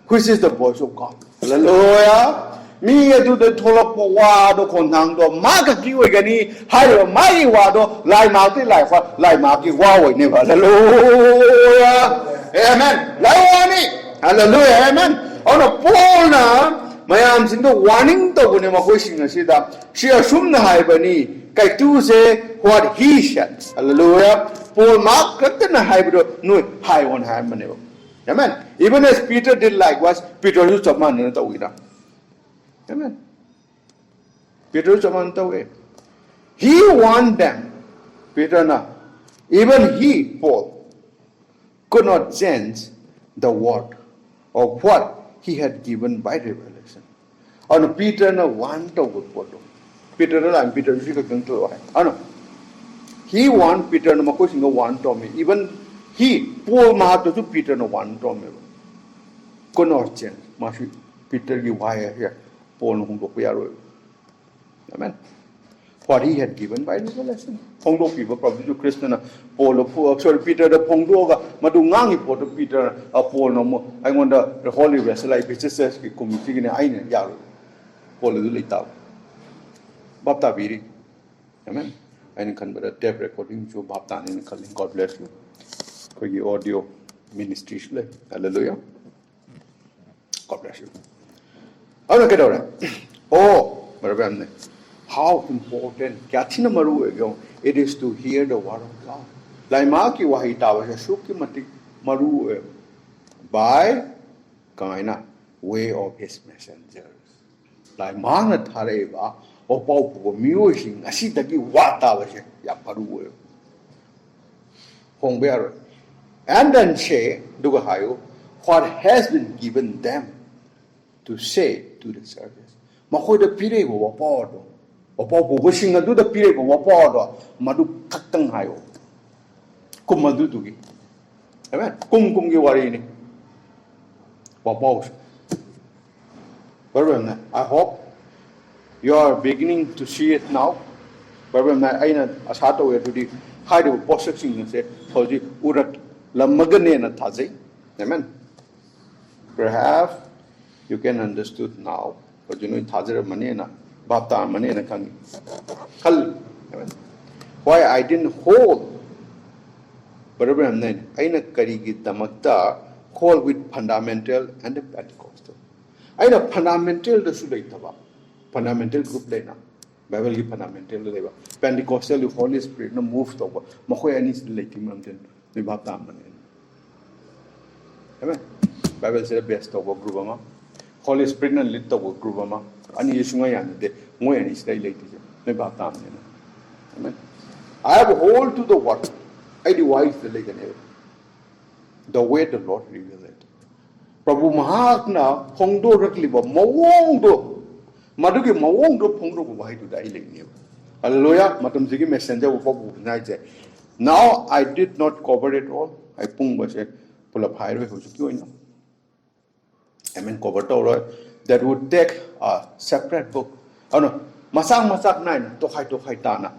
which is the voice of God. Hallelujah. Me do the tolok po wa do kontang do maga ki we gani hayo mai wa do lai ma ti lai fa lai ma ki wa we ne ba. Hallelujah. Amen. Lai wa ni. Hallelujah. Amen. Ono Paul na mayam sing do warning to ne ma ko sing na sida. She assume na hai ba ni kai tu say what he said. Hallelujah. Paul mark kata na hai ba no hai on hai ma ne ba. Amen. Even as Peter did likewise, Peter used to man na tawira. Amen. Peter used to man tawi. He warned them. Peter na. Even he, Paul, could not change the word of what he had given by revelation. And Peter na want to go photo. Peter na lang Peter si kageng to ay. Ano? He want Peter na mako singa want to me. Even he Paul mahato to Peter na want to me. Kono chen mashi Peter gi why here Paul no hong ko yaro. Amen. What he had given by revelation. Pongdo people probably to Christian Paul sorry Peter the Pongdo ga madungangi po to Peter Paul no mo. I wonder the holy vessel like Jesus says ki committee ni ai ne yaro. Paul du litao. Bapta biri. Amen. I can but a tape recording to Bapta in calling. God bless you. For your audio ministry. Hallelujah. God bless you. Oh, how important it is to hear the word of God. Laimaki wahita was a shuki mati maru by kaina way of his messengers. Like mana tareva or pau musing asidagi wata was ya paru. Hongbear. And then say, Dugahayo, what has been given them to say to the service. Mahoy the pire go wapodo. Opo wishing a do the pire go wapodo. Madu katang hayo. Kumadu dugi. Amen. Kum giwarini. Wapos. I hope you are beginning to see it now. But when I asato where to the high of possessing and say, Hoji Urat Lamagane na Tazi. Amen. Perhaps you can understood now. But you know, Tazir Manena, Bapta Manena Kangi. Why I didn't hold. But then Aina Karigi Damakta call with fundamental and the Pentecostal. Aina fundamental the Sulaitava. Fundamental group lena. Bible ki fundamental leva. Pentecostal the Holy Spirit no moved over. Mahoy anis leki mountain. The Bapta Manena. Amen. Bible says the best of group ama. Holy Spirit na lit of group ama. Ani Yesu ngayon de ngoyan is day late. The Bapta Manena. Amen. I have hold to the word. I devise the leg and the way the Lord revealed it. Prabhu Mahak na Pongdo Rakliba, Mawongdo, Maduki Mawongdo Pongdo Wai to die like Hallelujah, Matam Zigi messenger of Naija. Now I did not cover it all. I pung was a pull up highway who's going on. Amen, cover that would take a separate book. Oh no, Masak nine, Tohai Tana,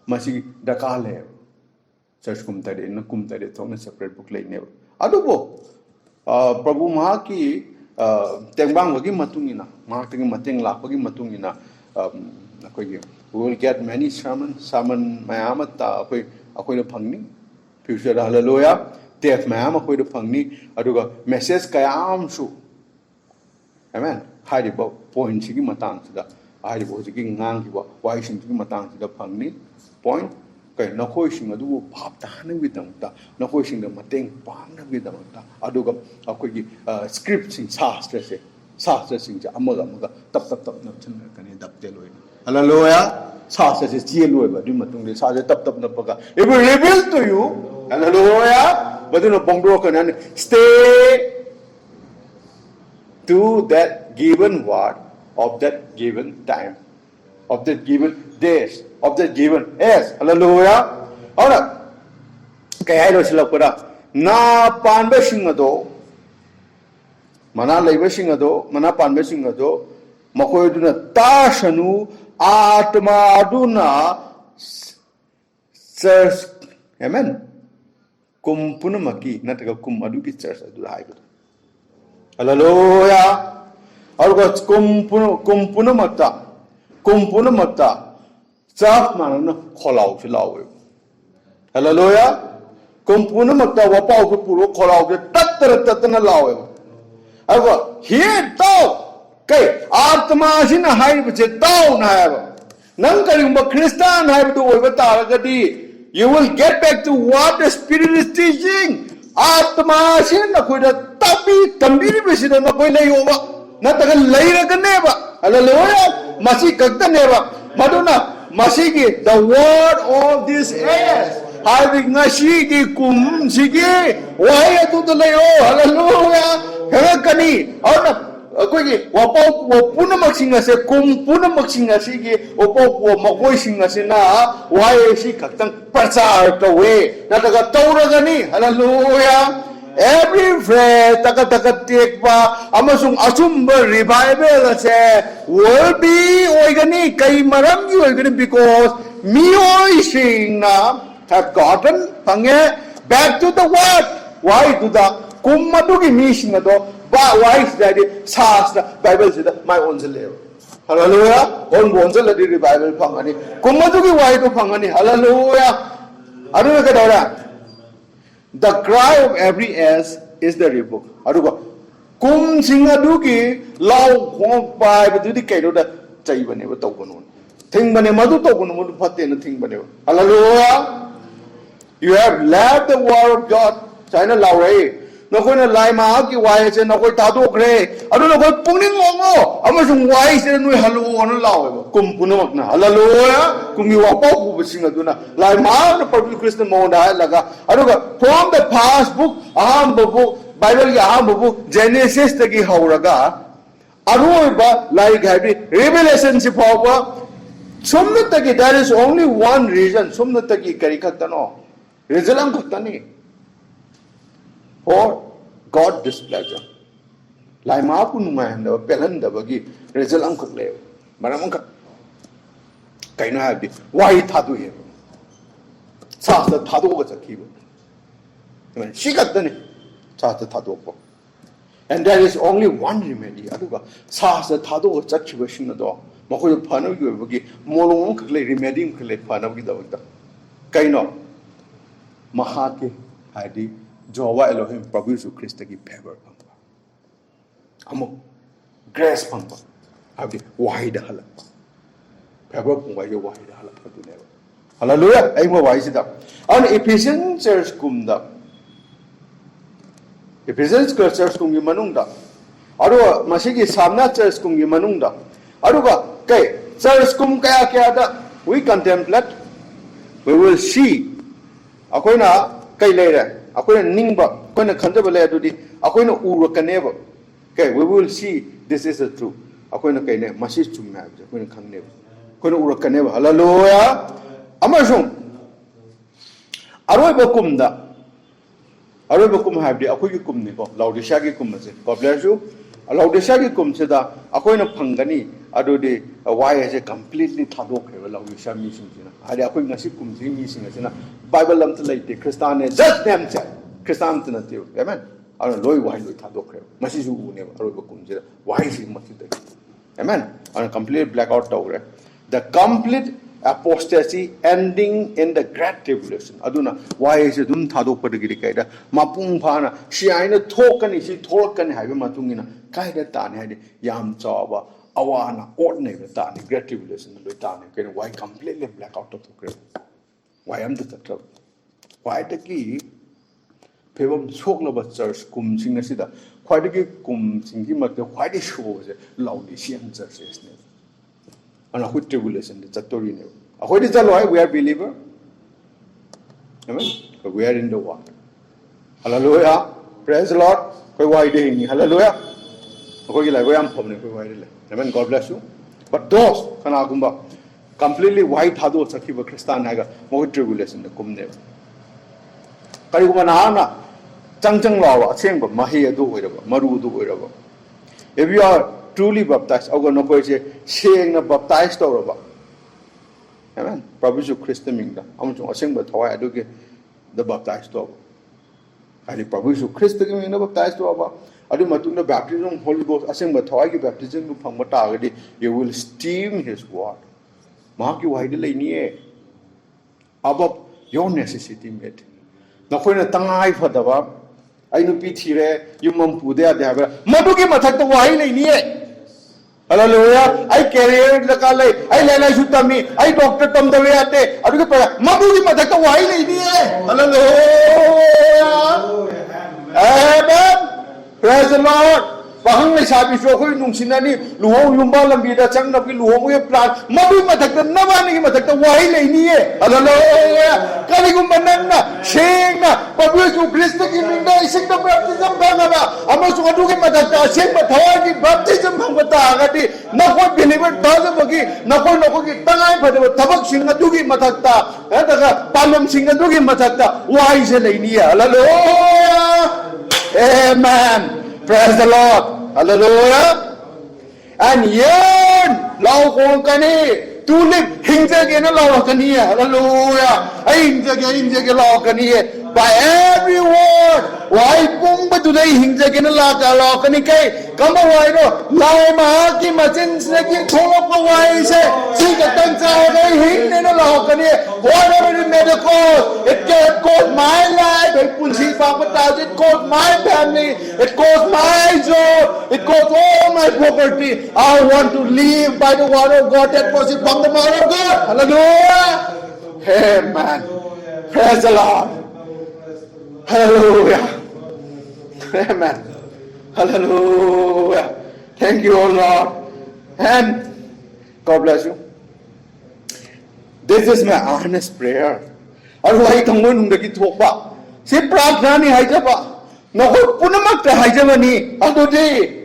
Masi Dakale. Church kumtare na kumtare thong separate book like never adubo Prabhu Mahaki tengbang wagi matungina marketing mateng lapagi matungina we will get many sermon mayamata akoi na phangni future hallelujah tef mayam akoi na phangni aduga message kayam su amen hari ba point sigi matang sida hari bo sigi ngang ki wai sing sigi matang sida phangni point kay nakoi sing adu bapta nang bidamta nakoi sing da mateng pang nang bidamta aduga akoi gi script sing sastra sing ja amaga tap na chen kani dapte loi hallelujah sastra se chi loi ba du matung de sastra tap na paga it will reveal to you hallelujah but no bongdo kan stay to that given word of that given time of that given days of that given yes hallelujah ora kaya lo sila pura na panbe singado mana leiba singado mana panbe singado makoy duna tashanu atma aduna church amen kumpuna maki nataga kum adu ki church adu haibu hallelujah orgo kumpuna mata Chaf manana kholau filawe. Hallelujah. Kumpuna makta wapau ke puro kholau ke tatna lawe. Abo here tau kai atma sin hai bche tau na hai. Nang kari umba Christian hai to oi bata gadi you will get back to what the Spirit is teaching. Atma sin na koi da tapi tambiri besida na koi lai oba na tagal lai ra kane ba. Hallelujah. Masi kagta ne ba. Maduna Masigi, the word of this age. Having Nashigi Kum Sigi, why do the Leo, hallelujah, Herakani, out of Quiggy, Wapo, Punamaxing as a Kum Punamaxing as Sigi, Opo, Makoising as in why is she Katan Pasa away? Not a Toragani, hallelujah. Every phrase, taka take ba, amasung asumba revival say will be oigani kay maram oigani because me sing na have gotten pange back to the word. Why do the kummadugi mission na do? Ba why is that sas the Bible says my own level. Hallelujah. On bonza the revival pangani. Kummadugi why do pangani. Hallelujah. Adu ka dora. The cry of every ass is the rebuke. Aduga kum singadugi lau kong pai badudi kaino da chai bane ba tawkono. Thing bane madu tawkono madu phatte na thing bane. Hallelujah. You have left the word of God. China lau rai. No koi na lai ma ki wai se no koi tado kre. Adu no koi pungning ngo. Amasung wai se no halu ono lau ba. Kum punamak na. Hallelujah. Kum yuwa pau ku singaduna. Lai ma na public Christian mo na laga. Aduga from the past book aham book Bible ki aham book Genesis tagi hauraga. Aru ba lai gabi Revelation si pawa. Sumna tagi there is only one reason. Sumna tagi kari katano. Rezalang katani. For God displeasure. Lai ma pun mahanda pelanda bagi rezalang katlew. Maramangka. Kaino habi why thadu here. Sa the thadu ga chakibo. She got the Tado. And there is only one remedy. Aduga Sas the Tado such a version of door. Mako Pano you will give Molong remedy Panavi the Kaino Mahaki Hadi Jova Elohim Prabhu Christaki Pepper Pampa. Amo Grass Pampa. Have the wide halap. Pepper why you wide halap to never. Hallelujah. I'm wise it up. On Ephesians church kumda. Ephesians church kumgi manungda. Aruga masigi samna church kumgi manungda. Aruga kay church kum kaya kaya da we contemplate, we will see. Akoy na kay lere, akoy na ningba, akoy na khandaba le adudi, akoy na uro kaneba. Okay, we will see this is the truth. Akoy na kay ne masis chumna, akoy na khangneba. Akoy na uro kaneba. Hallelujah. Amasung aroy bakumda. Aroy bakum habdi akoy ki kum ni ko Laodicea ki kum se. God bless you. Laodicea ki kum se da akoy na phangani adudi why is it completely thadok he Laodicea mi sing sina. Hari akoy ngasi kum si mi sing sina. Bible lam tlai te Christian ne just them che. Christian tna te. Amen. Aro loy why loy thadok he. Masi su ne aroy bakum se. Why is it masi te. Amen. Aro complete blackout taw re. The complete apostasy ending in the great tribulation. Aduna why is it dum thadok padagiri kaida mapung phana si aina thokani si thorkani haiba matungina kaida tane haidi yam chawa awana ordinary tane great tribulation lo tane ken why completely black out of the why am the trouble why the ki pebam soklaba church kum sing asida khwaidagi kum singi makte khwaidi show je Laodicean churches ne and a good tribulation, the Chatori. What is the law? We are believer. Amen. But we are in the world. Hallelujah. Praise the Lord. Hallelujah. Amen. God bless you. But those completely white hado sakiba Christian haga more tribulation the kumne. Karigumana changchang law, same but Mahia do whatever, Maru do whatever. If you are truly baptized, I no say saying baptized or amen. Prabhu Christ Mingda. I'm saying but how I do get the baptized over. I did Prabhu Christ Mingda baptized over. I do Matuna baptism, Holy Ghost. I saying but how I get baptism to Pamata, you will steam his word. Mark you widely near above your necessity met. Now when a tongue for the verb, I know Pitire, you mum put there, they have a Maduki Matata Wile near. Hallelujah. I carry the Kale, I Lena Shutami, I doctor Tom the Veate, I look at Mabuki Mataka Wile near. Hallelujah. Amen. Praise the Lord. Pahang may sabi siya ko nung sinani luhong lumba lang bida chang na luhong yung plan mabi matagda naman ni matagda wahi lay niye hallelujah kali kung manan na sing na pagwiso Kristo kiminda ising na baptism banga ba amo so adugi matagda sing matawagi baptism bang bata agadi nako believer taza bagi nako ki tangay phade tabak sing adugi matagda daga palam sing adugi matagda wahi se lay niye hallelujah amen. Praise the Lord. Hallelujah. And yan, lau kong kani, tulip, hinjage na lau kani, hallelujah. Ay hinjage lau kani. By every word, why pong ba today hinjage na lau kani kay, kama why no, lau mahaki machin snaki tholo ko why se, sika tangsa kay hinne na lau kani. Whatever it may cause, it can cause my life, it cause my family, it cause my job, it cause all my property. I want to live by the word of God that proceeds from the mouth of God. Hallelujah. Amen. Praise the Lord. Hallelujah. Amen. Hallelujah. Thank you, O Lord. And God bless you. This is my honest prayer. Aruhai tangmun hungdagi thokpa. Si prarthana ni haijaba. Nakoy punamakta haijabani. Adudi.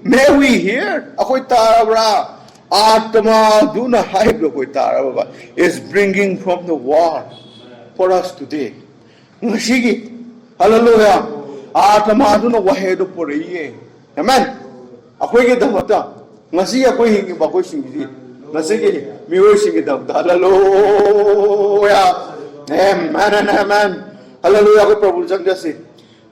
May we hear. Akoy tarabra. Atma duna haiblo koy tarababa. Is bringing from the word for us today. Ngashigi. Hallelujah. Atma duna wahedo poriye. Amen. Akoy gidamata. Ngasi akoy hingi bakoy singi. Nasigi, music it up. Hallelujah. Amen and amen. Hallelujah. Ako Prabhu Jangjasi.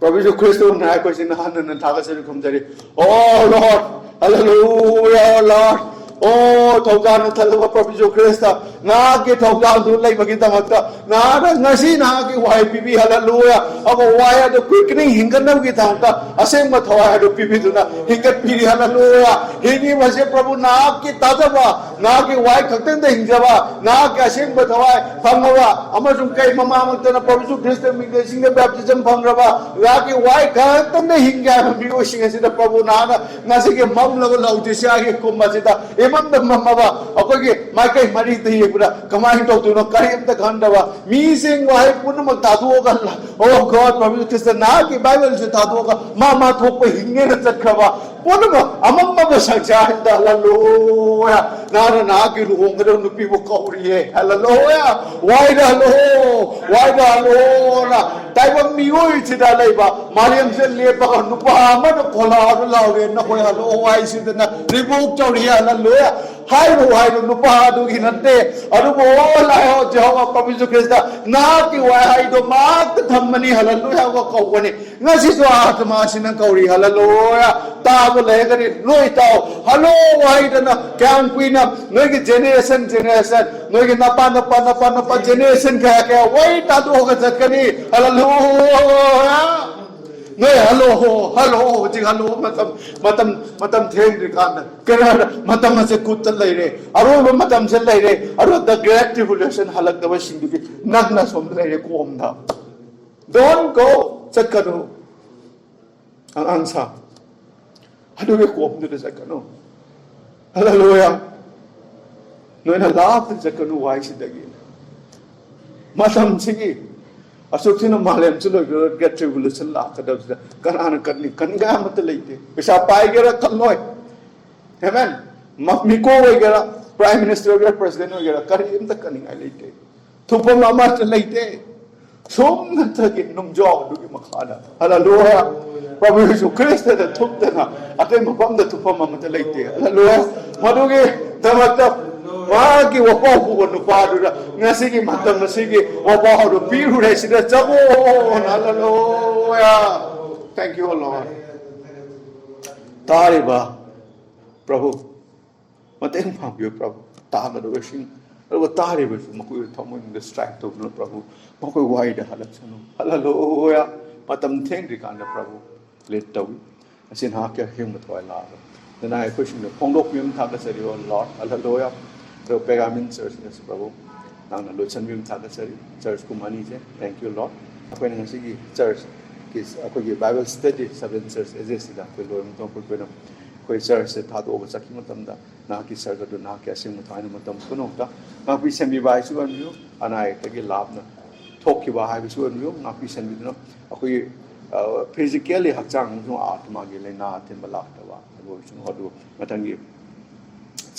Prabhu Jesu Christo na ako sinahanan ng tagasari kumjari. Oh Lord. Hallelujah, Lord. Oh, tawgan ng talaga Prabhu Jesu Christo. Nagi tawgan doon lay magita magta. Ngasi nagi YPP. Hallelujah. Ako waya do quickening hinggan na kita magta. Asing matawaya do pipi doon na. Hinggat pili. Hallelujah. Hingi masih Prabhu nagi tazaba. Nagi waya kakten da hingjaba. Nagi asing matawaya panggawa. Amasung kay mama magta na Prabhu Jesu Christo mingga singa baptism pangraba. Nagi waya kakten da hingga. Bigo singa sida Prabhu nana. Ngasi ke mam lago lauti siya ke kumasita. Imam da mamaba. Ako ke maikay marita hiya pura. Kamahin to tuno kariyam da gandaba. Mising wahai puna magtatuokan la. Oh God, Prabhu Jesu Christo nagi Bible se tatuokan. Mama thokpa hinge na sakraba. Puna ba amam ba sagsahin da. Hallelujah. Nara nagi luhong kada nupi mo kauriye. Hallelujah. Why da hello? Why da hello? Taibang miyoy sida laiba. Mariam se lepa ka nupa ama na kola lawe na koy hello. Why sida na revoke chauriya. Hallelujah. Hai do nupa do hinante. Adu bo layo Jehovah Prabhu Jesu Christo. Nagi why do mag thammani. Hallelujah. Wa kawani. Ngasi so atma sinang kauri. Hallelujah. Tago legani loi tao. Hello why da na kyang queen Noy generation noy napa generation kaya why tado ka sakani. Hallelujah. Noy hello jing hello matam theng ri kan kera matam se kutal lai re aro matam se lai re aro the great tribulation halak da sing du nagna som lai re kom da don't go sakano ang ansa ado ke kom du sakano. Hallelujah. Noy na laugh sa kanu why si dagi. Matam sige. Asuk sino malem sulo get tribulation la kadab sa kanan kanga matalaite. Bisa pai gera kalloy. Amen. Miko way gera prime minister gera president gera karim ta kaning alaite. Tupo mama talaite. Som na tagi nung jo dugi makala. Hallelujah. Prabhu Jesu Christo da tukta na atay mapam da tupo mama talaite. Hallelujah. Madugi tamatap Magi wapaw ko no pado na ngasigi matang ngasigi wapaw do piru na sida chabo. Hallelujah. Thank you, Lord. Tari ba Prabhu mateng pamyo Prabhu tama do sing alo tari ba makoy thamo distract to no Prabhu makoy wide halak sano. Hallelujah. Matam theng ri kan Prabhu let tawi asin ha kya himmat wai la then I question the pongdok mim tha ka sari Lord. Hallelujah. The Pegamin Church is Prabhu. Now, the Luchan Mim Takasari, Church Kumani. Thank you, Lord. Ako yung sige, Church, ꯑꯩꯈꯣꯏꯒꯤ Bible study seven ꯆꯔꯆ ꯑꯦꯖꯦꯁꯤꯗ ꯑꯩꯈꯣꯏ ꯂꯣꯏꯔ ꯃꯇꯨꯡ ꯑꯩꯈꯣꯏꯅ ꯑꯩꯈꯣꯏ ꯆꯔꯆꯁꯦ ꯊꯥꯗꯣꯛꯑꯒ ꯆꯠꯈꯤ ꯃꯇꯝꯗ ꯅꯍꯥꯛꯀꯤ ꯁꯔꯒ ꯑꯗꯨ ꯅꯍꯥꯛꯀꯤ ꯑꯁꯦꯡꯕ ꯊꯋꯥꯏꯅ ꯃꯇꯝ ꯄꯨꯝꯅꯃꯛꯇ ꯉꯥꯛꯄꯤ ꯁꯦꯟꯕꯤꯕ ꯍꯥꯏꯕꯁꯨ ꯑꯣꯏꯔꯝꯕꯤꯌꯨ ꯑꯅꯥ ꯑꯌꯦꯛꯇꯒꯤ ꯂꯥꯞꯅ ꯊꯣꯛꯈꯤꯕ ꯍꯥꯏꯕꯁꯨ ꯑꯣꯏꯔꯝꯕꯤꯌꯨ ꯉꯥꯛꯄꯤ ꯁꯦꯟꯕꯤꯗꯨꯅ ꯑꯩꯈꯣꯏꯒꯤ ꯐꯤꯖꯤꯀꯦꯜꯂꯤ ꯍꯛꯆꯥꯡ ꯑꯃꯁꯨꯡ ꯑꯥꯠꯃꯥꯒꯤ ꯂꯥꯏꯅꯥ ꯑꯊꯤꯟꯕ ꯂꯥꯛꯇꯕ ꯑꯗꯨ ꯑꯣꯏꯔꯁꯨ ꯑꯗꯨ ꯃꯊꯪꯒꯤ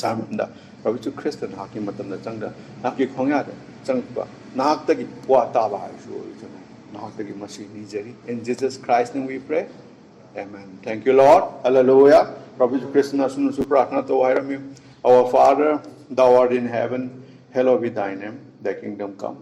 ꯁꯥꯔꯃꯟꯗ ꯄ꯭ꯔꯚꯨ ꯖꯤꯁꯨ ꯈ꯭ꯔꯤꯁꯇ ꯅꯍꯥꯛꯀꯤ ꯃꯇꯝꯗ ꯆꯪꯗ ꯅꯍꯥꯛꯀꯤ ꯈꯣꯡꯌꯥꯗ ꯆꯪꯉꯛꯄ ꯅꯍꯥꯛꯇꯒꯤ ꯋꯥ ꯇꯥꯕ ꯍꯥꯏꯕꯁꯨ ꯑꯣꯏꯔꯁꯅꯨ ꯅꯍꯥꯛꯇꯒꯤ ꯃꯁꯤ ꯅꯤꯖꯔꯤ in Jesus Christ name we pray amen thank you Lord hallelujah Prabhu Krishna sunu prarthana to hairami our Father thou art in heaven hallowed be thy name thy kingdom come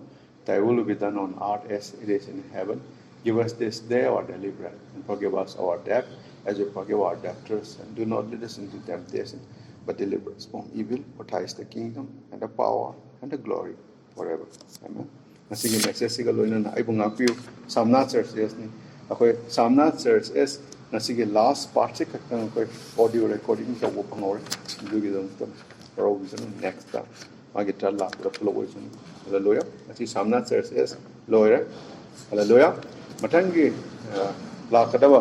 thy will be done on earth as it is in heaven give us this day our daily bread and forgive us our debt as we forgive our debtors and do not lead us into temptation but deliver us from evil for thine is the kingdom and the power and the glory forever amen Masigi message siga loina aibu ngapiu Samna Church ni akoi Samna Church is nasigi last part se khakang akoi audio recording ta wo pangor dugi dam tam provision next ta magi talla pura flow hallelujah asi Samna Church is loira hallelujah matangi la kadaba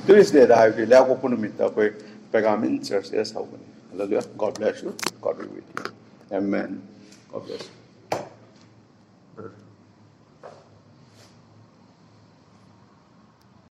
Tuesday da havi la ko punu mit akoi Pergamin Church is hawani hallelujah God bless you God be with you amen God bless you